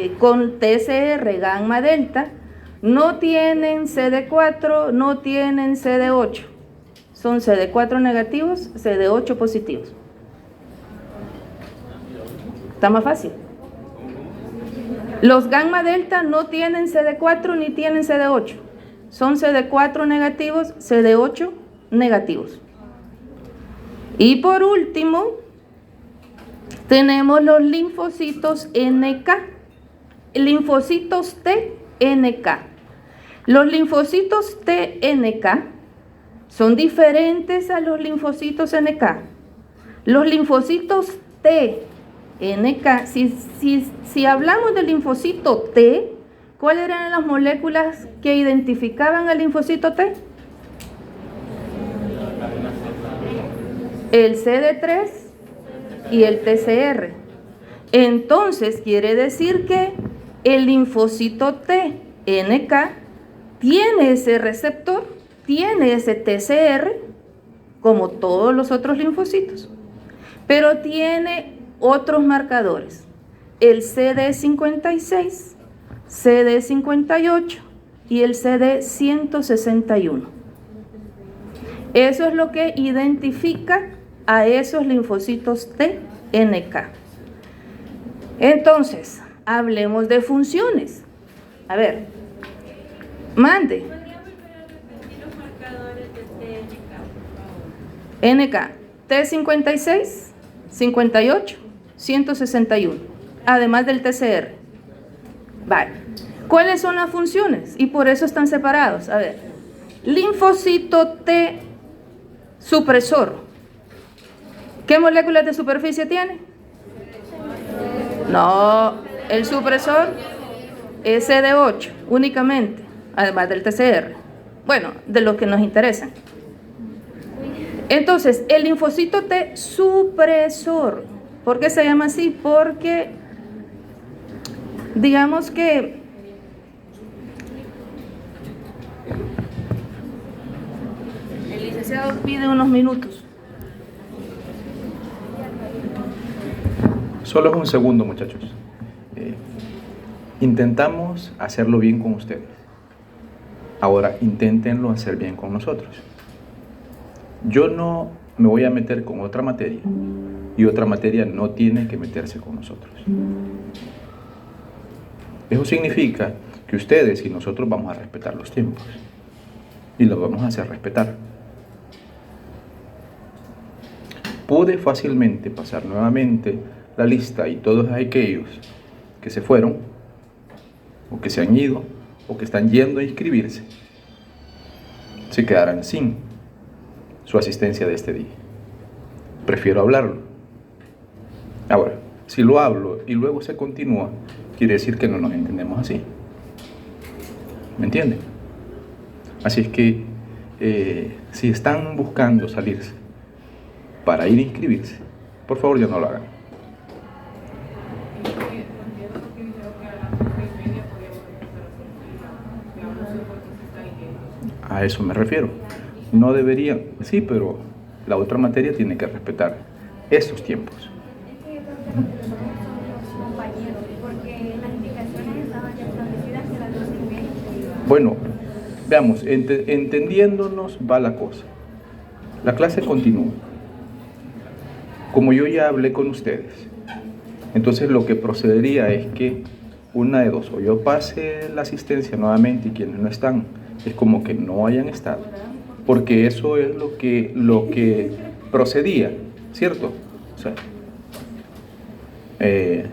TCR gamma delta no tienen CD4, no tienen CD8. Son CD4 negativos, CD8 positivos. Está más fácil. Los gamma delta no tienen CD4 ni tienen CD8. Son CD4 negativos, CD8 negativos. Y por último, tenemos los linfocitos NK. Linfocitos TNK. Los linfocitos TNK son diferentes a los linfocitos NK. Los linfocitos TNK, si hablamos del linfocito T, ¿cuáles eran las moléculas que identificaban al linfocito T? El CD3 y el TCR. Entonces quiere decir que el linfocito TNK tiene ese receptor, tiene ese TCR, como todos los otros linfocitos, pero tiene otros marcadores, el CD56, CD58 y el CD161. Eso es lo que identifica a esos linfocitos TNK. Entonces, hablemos de funciones. A ver, mande. ¿Podría volver a repetir los marcadores de TNK, por favor? NK, T56, 58, 161, además del TCR. Vale. ¿Cuáles son las funciones? Y por eso están separados. A ver, linfocito T supresor. ¿Qué moléculas de superficie tiene? No, el supresor es CD8 únicamente, además del TCR. Bueno, de los que nos interesan. Entonces, el linfocito T supresor, ¿por qué se llama así? Porque, digamos que el licenciado pide unos minutos. Solo es un segundo, muchachos. Intentamos hacerlo bien con ustedes. Ahora, inténtenlo hacer bien con nosotros. Yo no me voy a meter con otra materia y otra materia no tiene que meterse con nosotros. Eso significa que ustedes y nosotros vamos a respetar los tiempos y los vamos a hacer respetar. Pude fácilmente pasar nuevamente la lista y todos aquellos que se fueron o que se han ido o que están yendo a inscribirse se quedarán sin su asistencia de este día. Prefiero hablarlo. Ahora, si lo hablo y luego se continúa, quiere decir que no nos entendemos así. ¿Me entienden? Así es que si están buscando salirse para ir a inscribirse, por favor ya no lo hagan. A eso me refiero. No deberían, sí, pero la otra materia tiene que respetar estos tiempos. Bueno, veamos, entendiéndonos va la cosa. La clase continúa. Como yo ya hablé con ustedes, entonces lo que procedería es que una de dos, o yo pase la asistencia nuevamente y quienes no están, es como que no hayan estado, porque eso es lo que procedía, ¿cierto? O sea,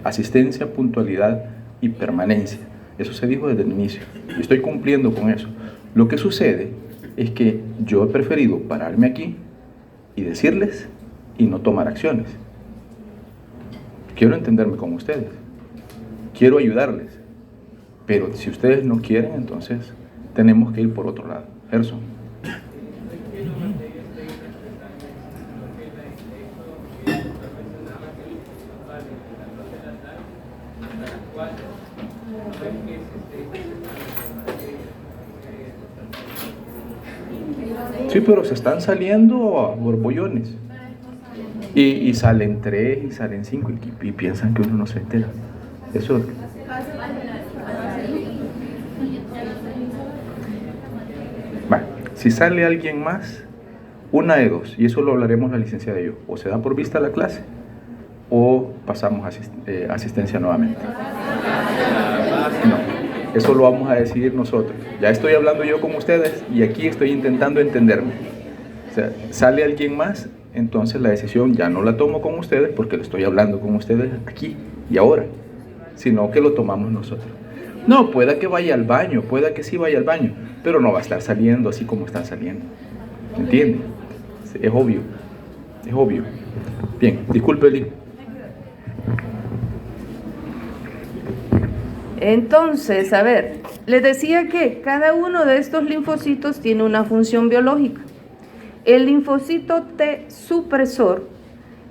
asistencia, puntualidad y permanencia. Eso se dijo desde el inicio y estoy cumpliendo con eso. Lo que sucede es que yo he preferido pararme aquí y decirles y no tomar acciones. Quiero entenderme con ustedes, quiero ayudarles, pero si ustedes no quieren, entonces tenemos que ir por otro lado. Gerson. Sí, pero se están saliendo a borbollones. Y salen 3 y salen 5 y piensan que uno no se entera. Eso es. Bueno, si sale alguien más, una de dos, y eso lo hablaremos la licenciada y yo, o se da por vista la clase o pasamos asistencia nuevamente. No, eso lo vamos a decidir nosotros. Ya estoy hablando yo con ustedes y aquí estoy intentando entenderme. O sea, sale alguien más, entonces la decisión ya no la tomo con ustedes porque lo estoy hablando con ustedes aquí y ahora, sino que lo tomamos nosotros. No, pueda que vaya al baño, pueda que sí vaya al baño, pero no va a estar saliendo así como están saliendo. ¿Entiende? Es obvio, es obvio. Bien, disculpe, Eli. Entonces, a ver, les decía que cada uno de estos linfocitos tiene una función biológica. El linfocito T supresor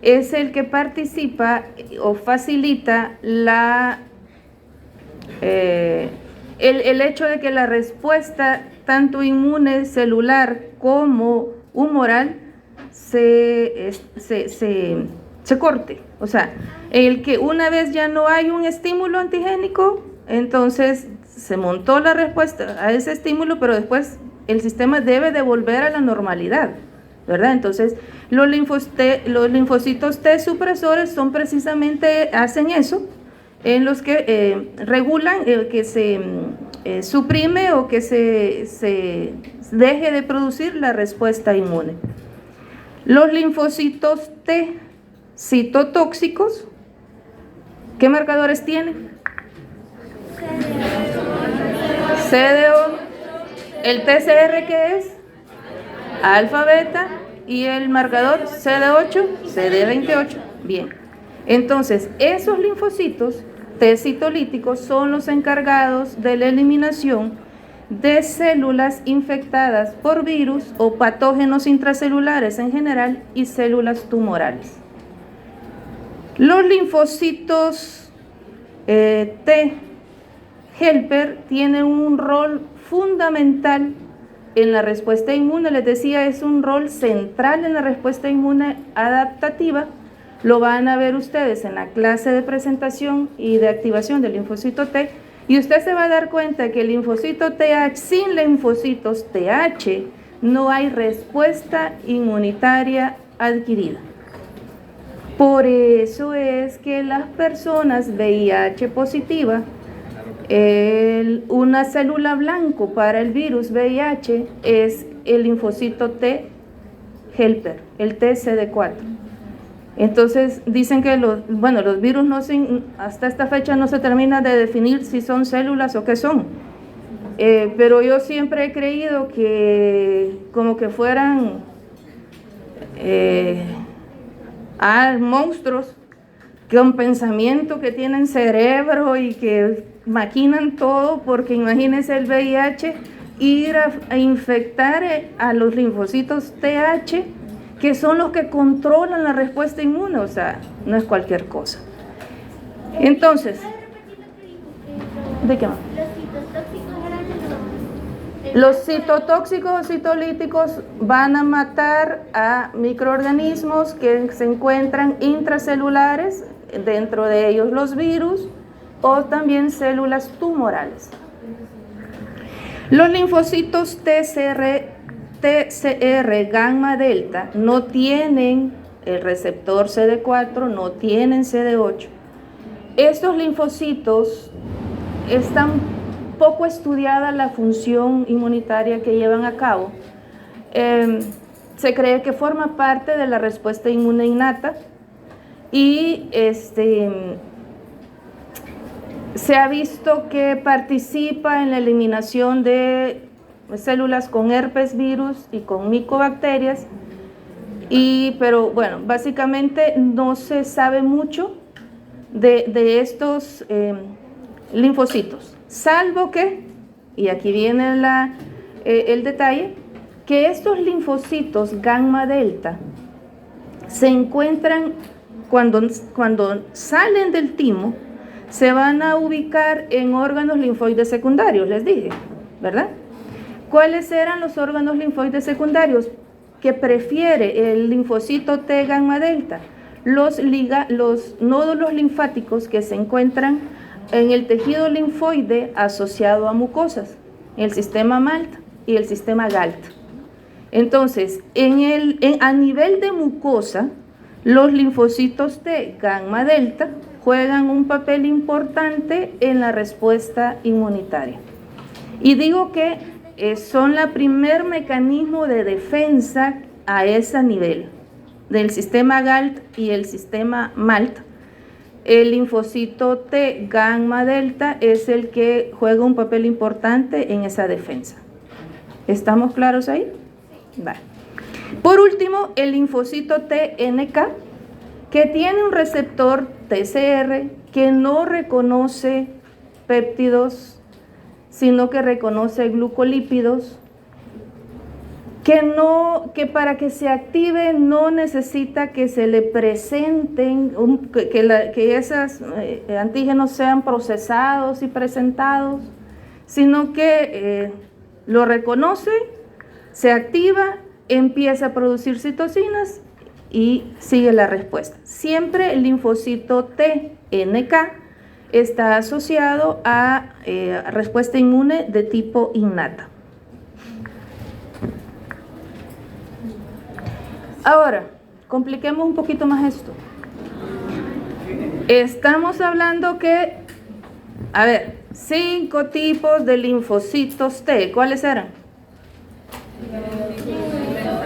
es el que participa o facilita el hecho de que la respuesta tanto inmune celular como humoral se corte. O sea, el que una vez ya no hay un estímulo antigénico, entonces se montó la respuesta a ese estímulo, pero después el sistema debe de volver a la normalidad, ¿verdad? Entonces, los linfocitos T supresores son precisamente, hacen eso, en los que regulan que se suprime o que se deje de producir la respuesta inmune. Los linfocitos T citotóxicos, ¿qué marcadores tienen? CDO. ¿El TCR qué es? Alfa, beta. ¿Y el marcador CD8? CD28. Bien. Entonces, esos linfocitos T citolíticos son los encargados de la eliminación de células infectadas por virus o patógenos intracelulares en general y células tumorales. Los linfocitos T helper tienen un rol fundamental en la respuesta inmune. Les decía, es un rol central en la respuesta inmune adaptativa. Lo van a ver ustedes en la clase de presentación y de activación del linfocito T, y usted se va a dar cuenta que el linfocito TH, sin linfocitos TH, no hay respuesta inmunitaria adquirida. Por eso es que las personas VIH positivas, una célula blanco para el virus VIH es el linfocito T helper, el TCD4. Entonces dicen que los virus hasta esta fecha no se termina de definir si son células o qué son. Pero yo siempre he creído que como que fueran monstruos con pensamiento, que tienen cerebro y que maquinan todo, porque imagínense el VIH ir a infectar a los linfocitos TH, que son los que controlan la respuesta inmune, o sea, no es cualquier cosa. Entonces, ¿de qué más? Los citotóxicos o citolíticos van a matar a microorganismos que se encuentran intracelulares, dentro de ellos los virus, o también células tumorales. Los linfocitos TCR gamma delta no tienen el receptor CD4, no tienen CD8. Estos linfocitos están poco estudiada la función inmunitaria que llevan a cabo. Se cree que forma parte de la respuesta inmune innata y se ha visto que participa en la eliminación de células con herpes virus y con micobacterias, pero bueno, básicamente no se sabe mucho de estos linfocitos, salvo que, y aquí viene el detalle, que estos linfocitos gamma delta se encuentran cuando salen del timo, se van a ubicar en órganos linfoides secundarios, les dije, ¿verdad? ¿Cuáles eran los órganos linfoides secundarios que prefiere el linfocito T gamma delta? Los nódulos linfáticos que se encuentran en el tejido linfoide asociado a mucosas, el sistema MALT y el sistema GALT. Entonces, a nivel de mucosa, los linfocitos T gamma delta juegan un papel importante en la respuesta inmunitaria. Y digo que son la primer mecanismo de defensa a ese nivel del sistema GALT y el sistema MALT. El linfocito T gamma delta es el que juega un papel importante en esa defensa. ¿Estamos claros ahí? Vale. Por último, el linfocito TNK, que tiene un receptor TCR que no reconoce péptidos, sino que reconoce glucolípidos, que para que se active no necesita que se le presenten, que esos antígenos sean procesados y presentados, sino que lo reconoce, se activa, empieza a producir citocinas y sigue la respuesta. Siempre el linfocito TNK está asociado a respuesta inmune de tipo innata. Ahora, compliquemos un poquito más esto. Estamos hablando que, 5 tipos de linfocitos T. ¿Cuáles eran?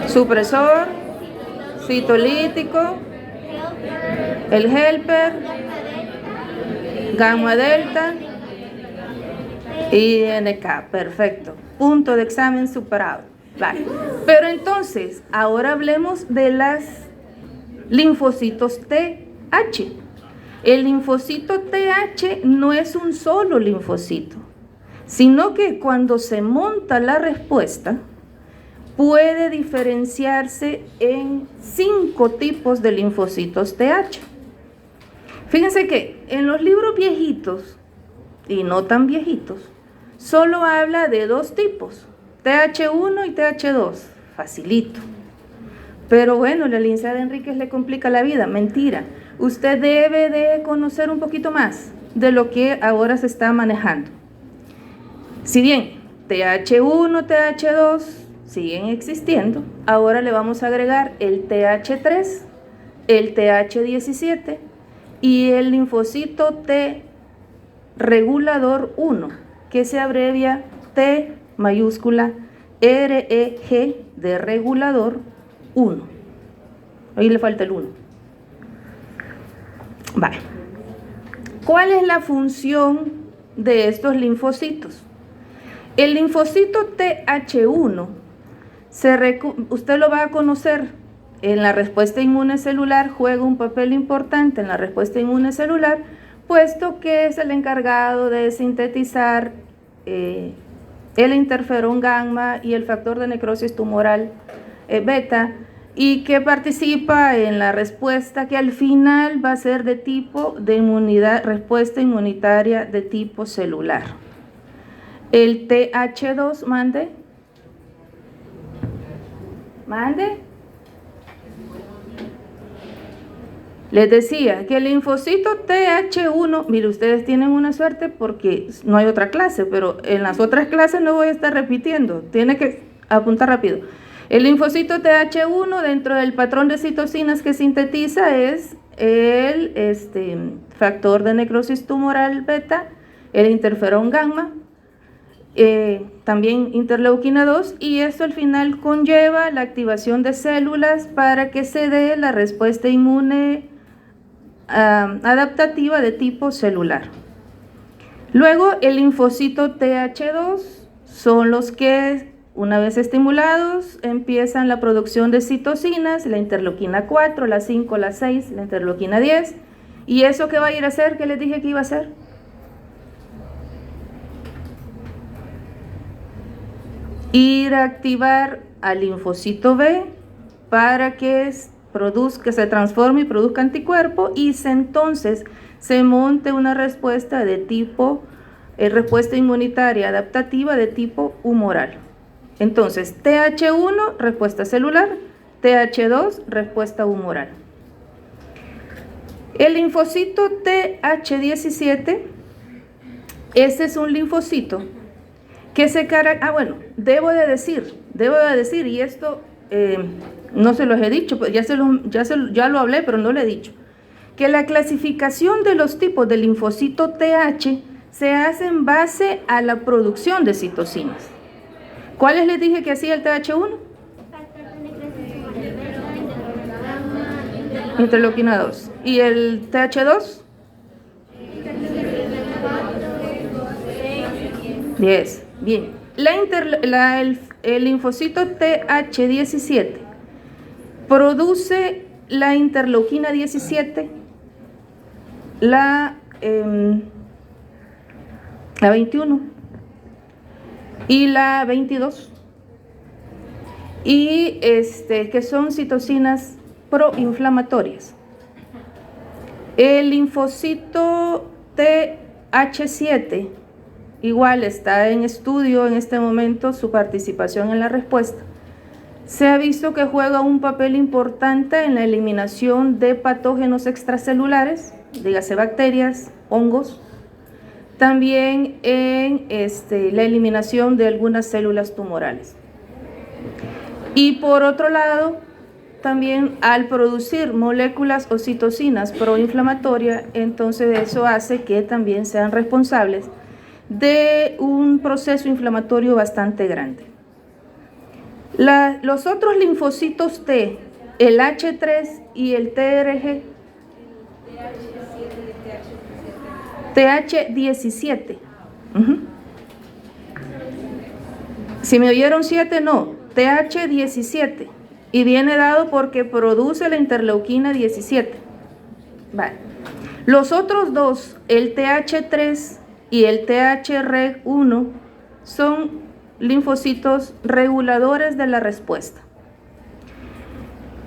Supresor, citolítico, el helper, gamma delta y NK. Perfecto. Punto de examen superado. Vale. Pero entonces, ahora hablemos de las linfocitos TH. El linfocito TH no es un solo linfocito, sino que cuando se monta la respuesta, puede diferenciarse en 5 tipos de linfocitos TH. Fíjense que en los libros viejitos y no tan viejitos, solo habla de 2 tipos, TH1 y TH2, facilito. Pero bueno, la licenciada Enríquez le complica la vida, mentira. Usted debe de conocer un poquito más de lo que ahora se está manejando. Si bien TH1, TH2 siguen existiendo, ahora le vamos a agregar el TH3, el TH17 y el linfocito T regulador 1, que se abrevia T mayúscula REG de regulador 1. Ahí le falta el 1. Vale. ¿Cuál es la función de estos linfocitos? El linfocito TH1, usted lo va a conocer en la respuesta inmune celular, juega un papel importante en la respuesta inmune celular, puesto que es el encargado de sintetizar el interferón gamma y el factor de necrosis tumoral beta, y que participa en la respuesta que al final va a ser de tipo de inmunidad, respuesta inmunitaria de tipo celular. El TH2, mande. Les decía que el linfocito TH1, mire, ustedes tienen una suerte porque no hay otra clase, pero en las otras clases no voy a estar repitiendo, tiene que apuntar rápido. El linfocito TH1 dentro del patrón de citocinas que sintetiza es el factor de necrosis tumoral beta, el interferón gamma, también interleuquina 2, y esto al final conlleva la activación de células para que se dé la respuesta inmune adaptativa de tipo celular. Luego el linfocito TH2 son los que, una vez estimulados, empiezan la producción de citocinas, la interleuquina 4, la 5, la 6, la interleuquina 10. ¿Y eso qué va a ir a hacer? ¿Qué les dije que iba a hacer? Ir a activar al linfocito B para que se transforme y produzca anticuerpo, y entonces se monte una respuesta de tipo, respuesta inmunitaria adaptativa de tipo humoral. Entonces, TH1, respuesta celular, TH2, respuesta humoral. El linfocito TH17, ese es un linfocito que se caracteriza, debo de decir, y esto no se los he dicho, ya lo hablé, pero no lo he dicho, que la clasificación de los tipos de linfocito TH se hace en base a la producción de citocinas. ¿Cuáles les dije que hacía el TH1? Interleuquina 2. ¿Y el TH2? 10. Bien. El linfocito TH17 produce la interleuquina 17, la 21 y la 22, y que son citocinas proinflamatorias. El linfocito TH7 igual está en estudio en este momento su participación en la respuesta. Se ha visto que juega un papel importante en la eliminación de patógenos extracelulares, dígase bacterias, hongos, también en la eliminación de algunas células tumorales. Y por otro lado, también al producir moléculas o citocinas proinflamatorias, entonces eso hace que también sean responsables de un proceso inflamatorio bastante grande. Los otros linfocitos T el H3 y el TRG. TH17. Si me oyeron 7, no, TH17. Y viene dado porque produce la interleuquina 17. Vale. Los otros dos, el TH3 y el THREG1, son linfocitos reguladores de la respuesta.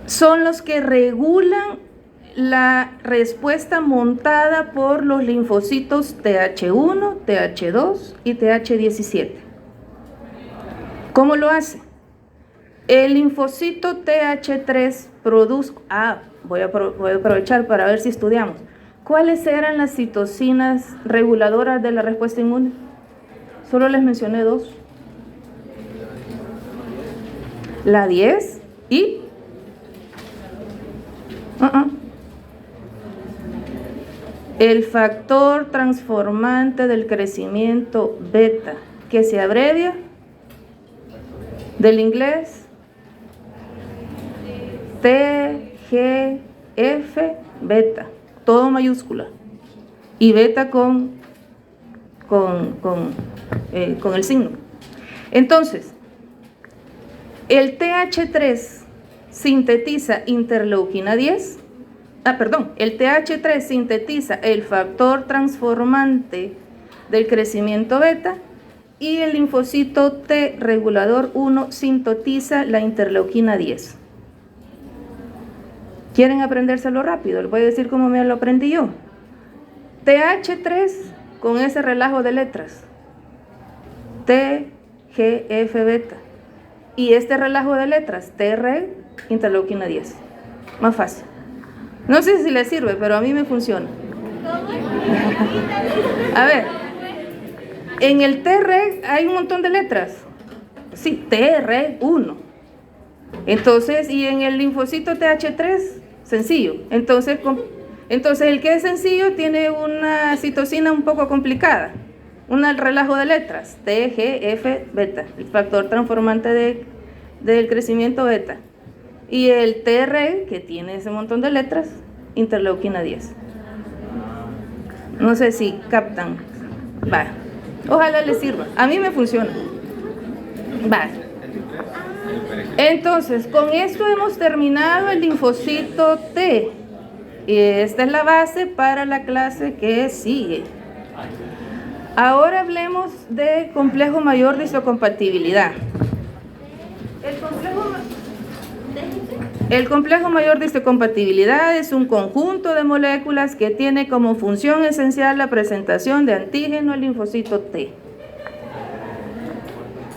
Son los que regulan la respuesta montada por los linfocitos TH1, TH2 y TH17. ¿Cómo lo hace? El linfocito TH3 produce... voy a aprovechar para ver si estudiamos. ¿Cuáles eran las citocinas reguladoras de la respuesta inmune? Solo les mencioné dos. La 10 y... el factor transformante del crecimiento beta, que se abrevia del inglés TGF beta, todo mayúscula, y beta con el signo. Entonces, el TH3 sintetiza interleuquina 10. El TH3 sintetiza el factor transformante del crecimiento beta y el linfocito T regulador 1 sintetiza la interleuquina 10. ¿Quieren aprendérselo rápido? Les voy a decir cómo me lo aprendí yo. TH3 con ese relajo de letras. TGF beta. Y este relajo de letras, TREG, interleuquina 10. Más fácil. No sé si les sirve, pero a mí me funciona. A ver, en el TREG hay un montón de letras. Sí, TREG1. Entonces, y en el linfocito TH3, sencillo. Entonces el que es sencillo tiene una citosina un poco complicada. Un relajo de letras, TGF beta, el factor transformante del crecimiento beta. Y el TR, que tiene ese montón de letras, interleuquina 10. No sé si captan. Va. Ojalá les sirva. A mí me funciona. Va. Entonces, con esto hemos terminado el linfocito T. Y esta es la base para la clase que sigue. Ahora hablemos de complejo mayor de histocompatibilidad. El complejo mayor de histocompatibilidad es un conjunto de moléculas que tiene como función esencial la presentación de antígeno al linfocito T.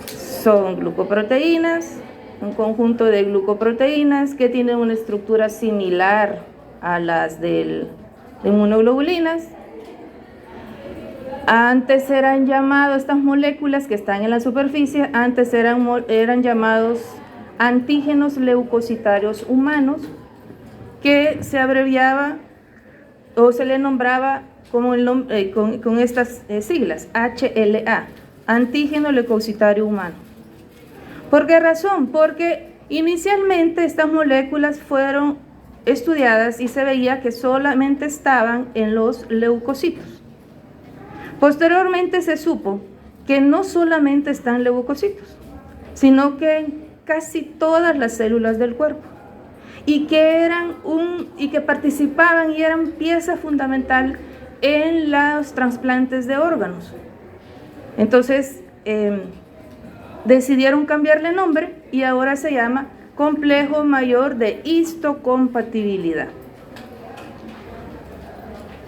Son glucoproteínas, un conjunto de glucoproteínas que tienen una estructura similar a las de inmunoglobulinas. Antes eran llamados, estas moléculas que están en la superficie, antes eran llamados antígenos leucocitarios humanos, que se abreviaba o se le nombraba como con estas siglas, HLA, antígeno leucocitario humano. ¿Por qué razón? Porque inicialmente estas moléculas fueron estudiadas y se veía que solamente estaban en los leucocitos. Posteriormente se supo que no solamente están leucocitos, sino que en casi todas las células del cuerpo, y que participaban y eran pieza fundamental en los trasplantes de órganos. Entonces decidieron cambiarle nombre y ahora se llama complejo mayor de histocompatibilidad.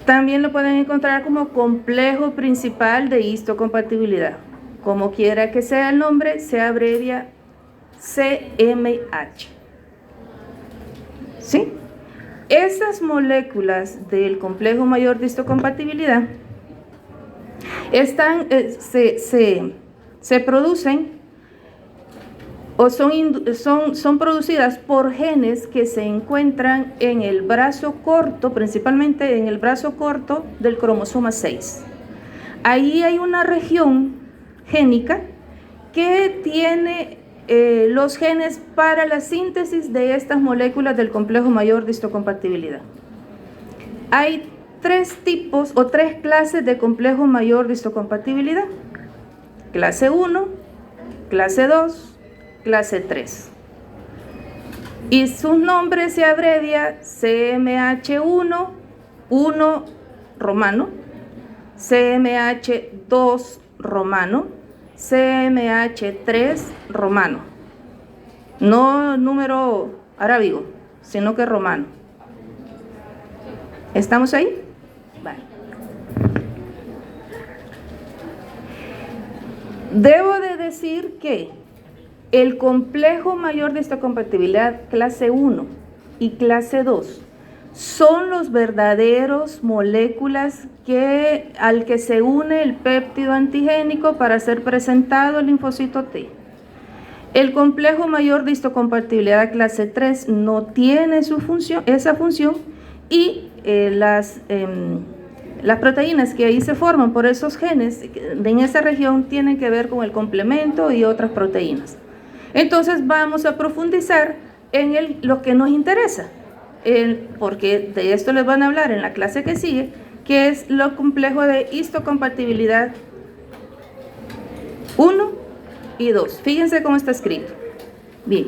También lo pueden encontrar como complejo principal de histocompatibilidad. Como quiera que sea el nombre, se abrevia CMH. ¿Sí? Esas moléculas del complejo mayor de histocompatibilidad se producen o son producidas por genes que se encuentran en el brazo corto, principalmente en el brazo corto del cromosoma 6. Ahí hay una región génica que tiene los genes para la síntesis de estas moléculas del complejo mayor de histocompatibilidad. Hay 3 tipos o 3 clases de complejo mayor de histocompatibilidad. Clase 1, clase 2, clase 3. Y sus nombres se abrevia CMH1, 1 romano, CMH2 romano, CMH3 romano. No número arábigo, sino que romano. ¿Estamos ahí? Vale. Debo de decir que el complejo mayor de histocompatibilidad clase 1 y clase 2 son los verdaderos moléculas al que se une el péptido antigénico para ser presentado el linfocito T. El complejo mayor de histocompatibilidad clase 3 no tiene esa función y las proteínas que ahí se forman por esos genes en esa región tienen que ver con el complemento y otras proteínas. Entonces vamos a profundizar en lo que nos interesa, porque de esto les van a hablar en la clase que sigue, que es lo complejo de histocompatibilidad 1 y 2. Fíjense cómo está escrito. Bien,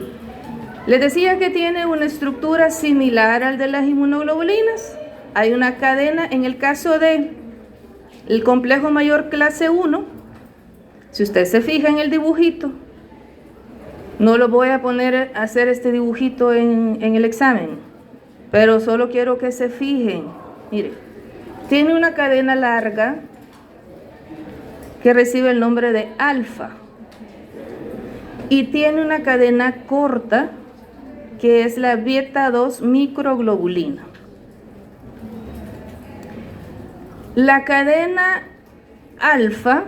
les decía que tiene una estructura similar al de las inmunoglobulinas. Hay una cadena, en el caso de el complejo mayor clase 1, si usted se fija en el dibujito, no lo voy a poner a hacer este dibujito en el examen, pero solo quiero que se fijen. Mire, tiene una cadena larga que recibe el nombre de alfa y tiene una cadena corta que es la beta 2 microglobulina. La cadena alfa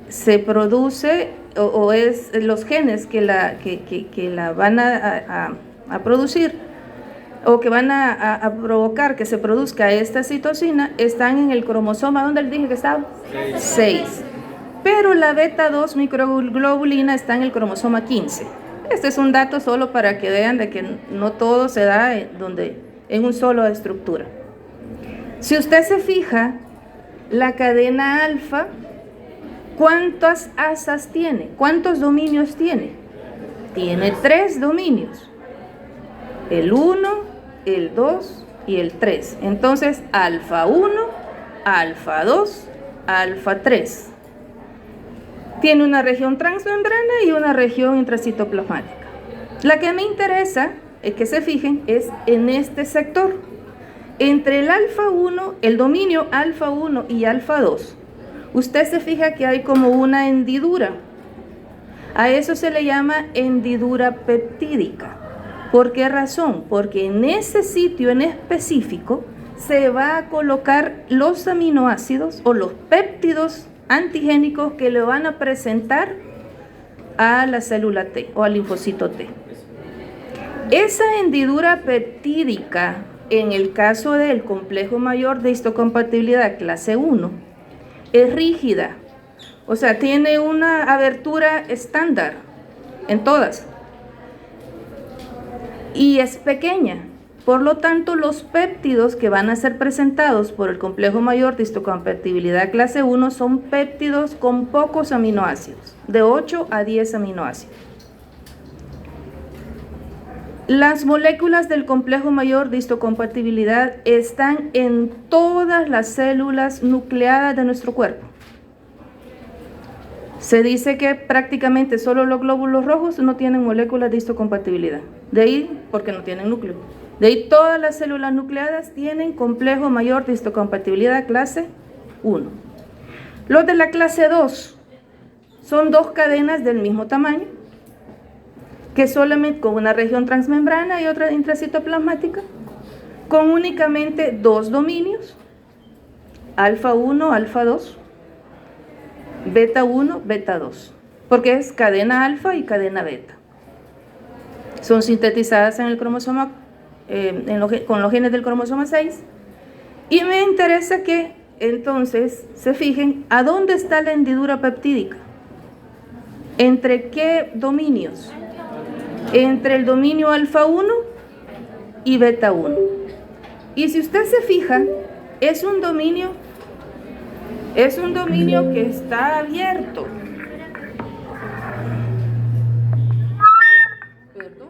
se produce o es los genes que la van a producir o que van a provocar que se produzca esta citosina están en el cromosoma. ¿Dónde les dije que estaba? 6. Pero la beta 2 microglobulina está en el cromosoma 15. Este es un dato solo para que vean de que no todo se da en un solo estructura. Si usted se fija, la cadena alfa, ¿cuántas asas tiene? ¿Cuántos dominios tiene? Tiene 3 dominios. El 1, el 2 y el 3. Entonces, alfa 1, alfa 2, alfa 3. Tiene una región transmembrana y una región intracitoplasmática. La que me interesa, es que se fijen, es en este sector. Entre el alfa 1, el dominio alfa 1 y alfa 2, usted se fija que hay como una hendidura. A eso se le llama hendidura peptídica. ¿Por qué razón? Porque en ese sitio en específico se va a colocar los aminoácidos o los péptidos antigénicos que le van a presentar a la célula T o al linfocito T. Esa hendidura peptídica, en el caso del complejo mayor de histocompatibilidad clase 1, es rígida, o sea, tiene una abertura estándar en todas y es pequeña. Por lo tanto, los péptidos que van a ser presentados por el complejo mayor de histocompatibilidad clase 1 son péptidos con pocos aminoácidos, de 8 a 10 aminoácidos. Las moléculas del complejo mayor de histocompatibilidad están en todas las células nucleadas de nuestro cuerpo. Se dice que prácticamente solo los glóbulos rojos no tienen moléculas de histocompatibilidad. De ahí, porque no tienen núcleo. De ahí todas las células nucleadas tienen complejo mayor de histocompatibilidad clase 1. Los de la clase 2 son 2 cadenas del mismo tamaño, que solamente con una región transmembrana y otra intracitoplasmática, con únicamente 2 dominios, alfa 1, alfa 2, beta 1, beta 2, porque es cadena alfa y cadena beta. Son sintetizadas en el cromosoma, con los genes del cromosoma 6, y me interesa que entonces se fijen a dónde está la hendidura peptídica. ¿Entre qué dominios? Entre el dominio alfa 1 y beta 1. Y si usted se fija, es un dominio que está abierto. Perdón.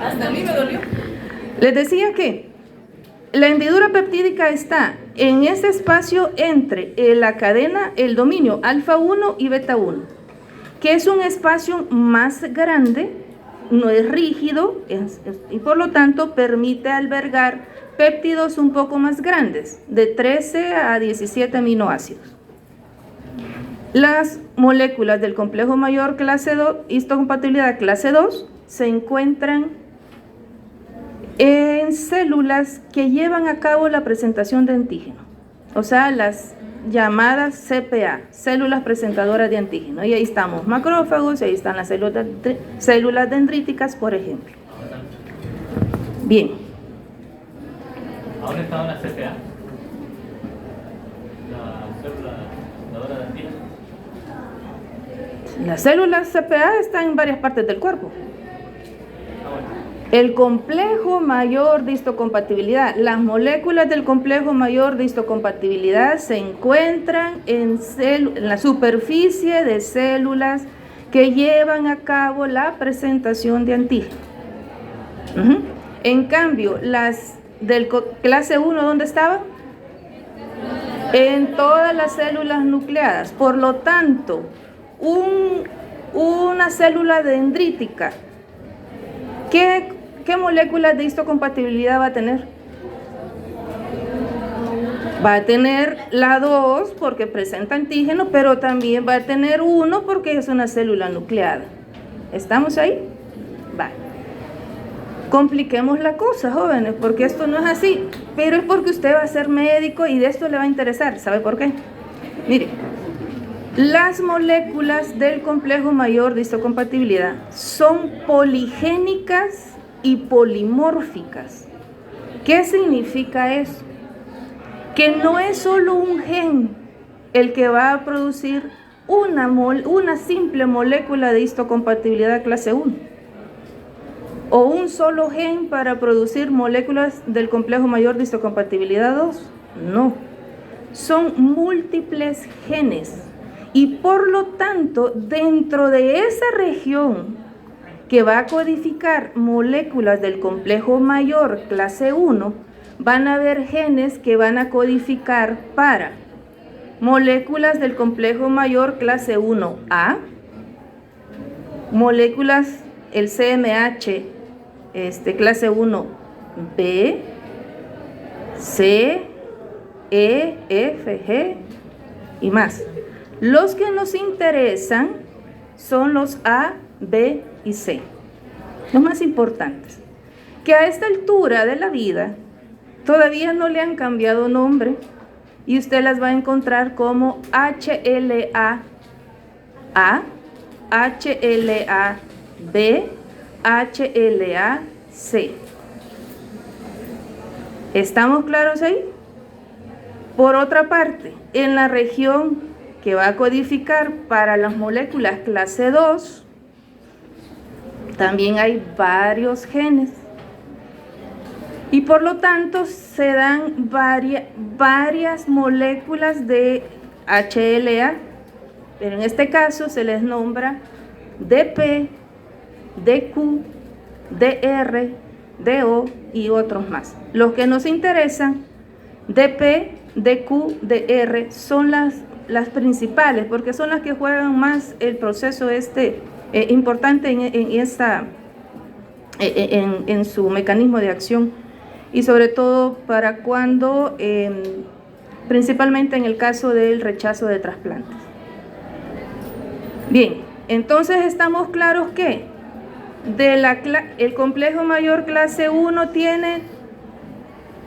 Hasta a mí me dolió. Les decía que la hendidura peptídica está en ese espacio entre la cadena, el dominio alfa 1 y beta 1, que es un espacio más grande, no es rígido y por lo tanto permite albergar péptidos un poco más grandes, de 13 a 17 aminoácidos. Las moléculas del complejo mayor clase 2, histocompatibilidad clase 2, se encuentran en células que llevan a cabo la presentación de antígeno, o sea, las llamadas CPA, células presentadoras de antígeno. Y ahí estamos macrófagos, y ahí están las células dendríticas, por ejemplo. Bien. ¿A dónde estaban las CPA? La célula presentadora de antígeno. Las células CPA están en varias partes del cuerpo. El complejo mayor de histocompatibilidad, las moléculas del complejo mayor de histocompatibilidad se encuentran en la superficie de células que llevan a cabo la presentación de antígeno. En cambio, las del clase 1, ¿dónde estaban? En todas las células nucleadas. Por lo tanto, una célula dendrítica, ¿qué moléculas de histocompatibilidad va a tener? Va a tener la 2 porque presenta antígeno, pero también va a tener 1 porque es una célula nucleada. ¿Estamos ahí? Va. Compliquemos la cosa, jóvenes, porque esto no es así, pero es porque usted va a ser médico y de esto le va a interesar. ¿Sabe por qué? Mire, las moléculas del complejo mayor de histocompatibilidad son poligénicas y polimórficas. ¿Qué significa eso? Que no es solo un gen el que va a producir una simple molécula de histocompatibilidad clase 1, o un solo gen para producir moléculas del complejo mayor de histocompatibilidad 2. No, son múltiples genes, y por lo tanto dentro de esa región que va a codificar moléculas del complejo mayor clase 1, van a haber genes que van a codificar para moléculas del complejo mayor clase 1A, moléculas, el CMH clase 1B, C, E, F, G y más. Los que nos interesan son los A, B y C, los más importantes, que a esta altura de la vida todavía no le han cambiado nombre y usted las va a encontrar como HLA-A, HLA-B, HLA-C. ¿Estamos claros ahí? Por otra parte, en la región que va a codificar para las moléculas clase 2, también hay varios genes. Y por lo tanto se dan varias moléculas de HLA, pero en este caso se les nombra DP, DQ, DR, DO y otros más. Los que nos interesan, DP, DQ, DR, son las principales, porque son las que juegan más el proceso importante en su mecanismo de acción, y sobre todo para cuando, principalmente en el caso del rechazo de trasplantes. Bien, entonces estamos claros que el complejo mayor clase 1 tiene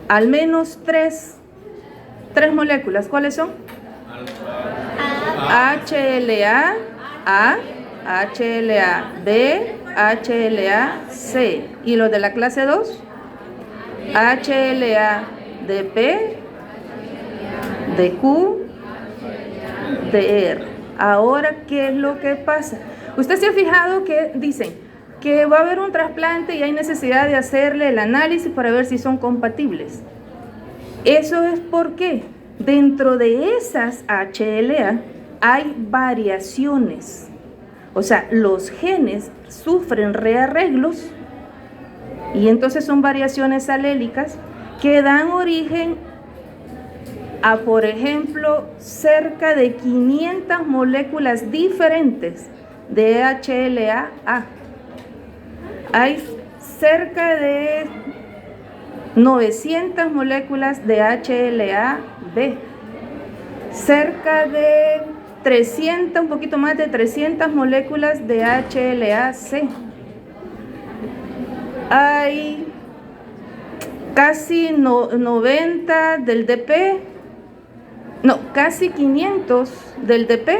al menos tres moléculas. ¿Cuáles son? HLA, A, HLA, B, HLA, C. ¿Y los de la clase 2? HLA, DP, DQ, DR. Ahora, ¿qué es lo que pasa? Usted se ha fijado que dicen que va a haber un trasplante y hay necesidad de hacerle el análisis para ver si son compatibles. Eso es porque dentro de esas HLA hay variaciones. O sea, los genes sufren rearreglos y entonces son variaciones alélicas que dan origen a, por ejemplo, cerca de 500 moléculas diferentes de HLA-A. Hay cerca de 900 moléculas de HLA-B, cerca de 300, un poquito más de 300 moléculas de HLA-C. Hay casi 90 del DP, no, casi 500 del DP.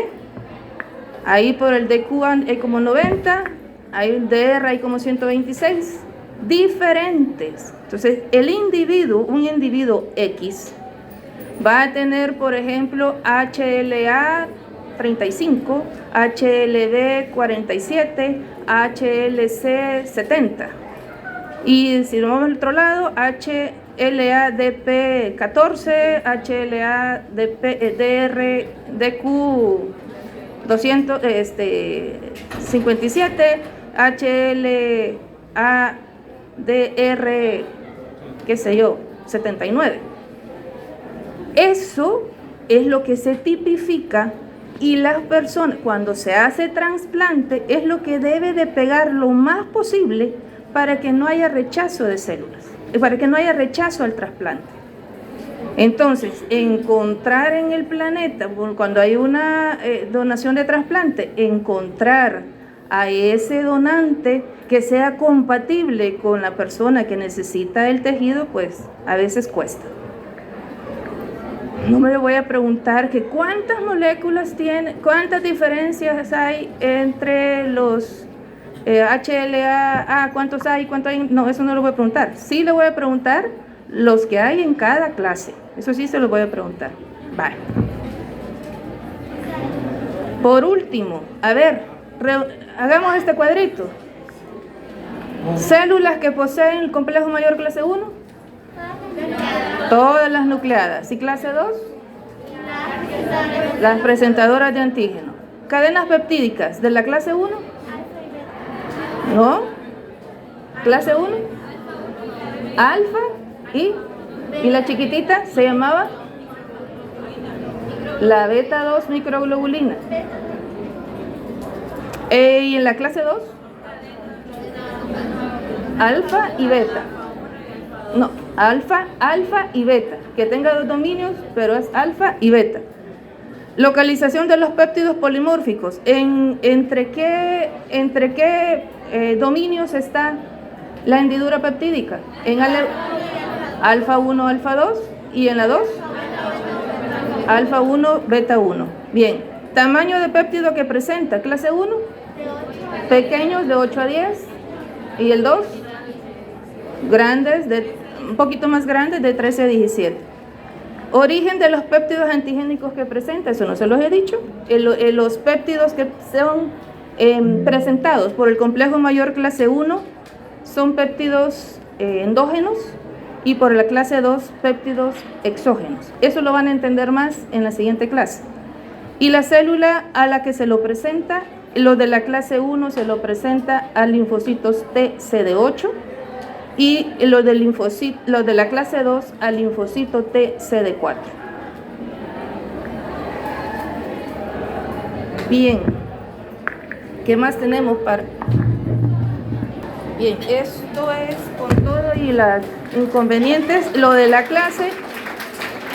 Ahí por el DQ hay como 90, hay el DR hay como 126, diferentes. Entonces, un individuo X, va a tener, por ejemplo, HLA 35, HLB 47, HLC 70. Y si nos vamos al otro lado, HLA-DP 14, HLA-DR, DQ 257, HLA-DR, qué sé yo, 79. Eso es lo que se tipifica y las personas, cuando se hace trasplante, es lo que debe de pegar lo más posible para que no haya rechazo de células, para que no haya rechazo al trasplante. Entonces, encontrar en el planeta, cuando hay una donación de trasplante, encontrar a ese donante que sea compatible con la persona que necesita el tejido, pues a veces cuesta. No me voy a preguntar que cuántas moléculas tiene, cuántas diferencias hay entre los HLA, cuántos hay, no, eso no lo voy a preguntar. Sí le voy a preguntar los que hay en cada clase, eso sí se los voy a preguntar. Vale. Por último, a ver, hagamos este cuadrito. Células que poseen el complejo mayor clase 1. Todas las nucleadas. ¿Y clase 2? Las presentadoras de antígeno. Cadenas peptídicas de la clase 1. ¿No? ¿Clase 1? Alfa y la chiquitita se llamaba la beta 2 microglobulina. ¿Y en la clase 2? Alfa y beta. No, alfa y beta. Que tenga dos dominios, pero es alfa y beta. Localización de los péptidos polimórficos. ¿Entre qué dominios está la hendidura peptídica? En alfa 1, alfa 2 y en la 2 alfa 1, beta 1. Bien, tamaño de péptido que presenta, clase 1, pequeños de 8 a 10 y el 2, grandes, un poquito más grandes, de 13 a 17. Origen de los péptidos antigénicos que presenta, eso no se los he dicho. Los péptidos que son presentados por el complejo mayor clase 1 son péptidos endógenos y por la clase 2 péptidos exógenos. Eso lo van a entender más en la siguiente clase. Y la célula a la que se lo presenta, lo de la clase 1 se lo presenta a linfocitos T CD8 y lo de la clase 2 al linfocito T CD4. Bien, ¿qué más tenemos para...? Bien, esto es con todo y las inconvenientes. Lo de la clase,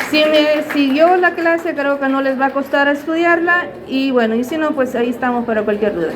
si me siguió la clase, creo que no les va a costar estudiarla. Y bueno, y si no, pues ahí estamos para cualquier duda.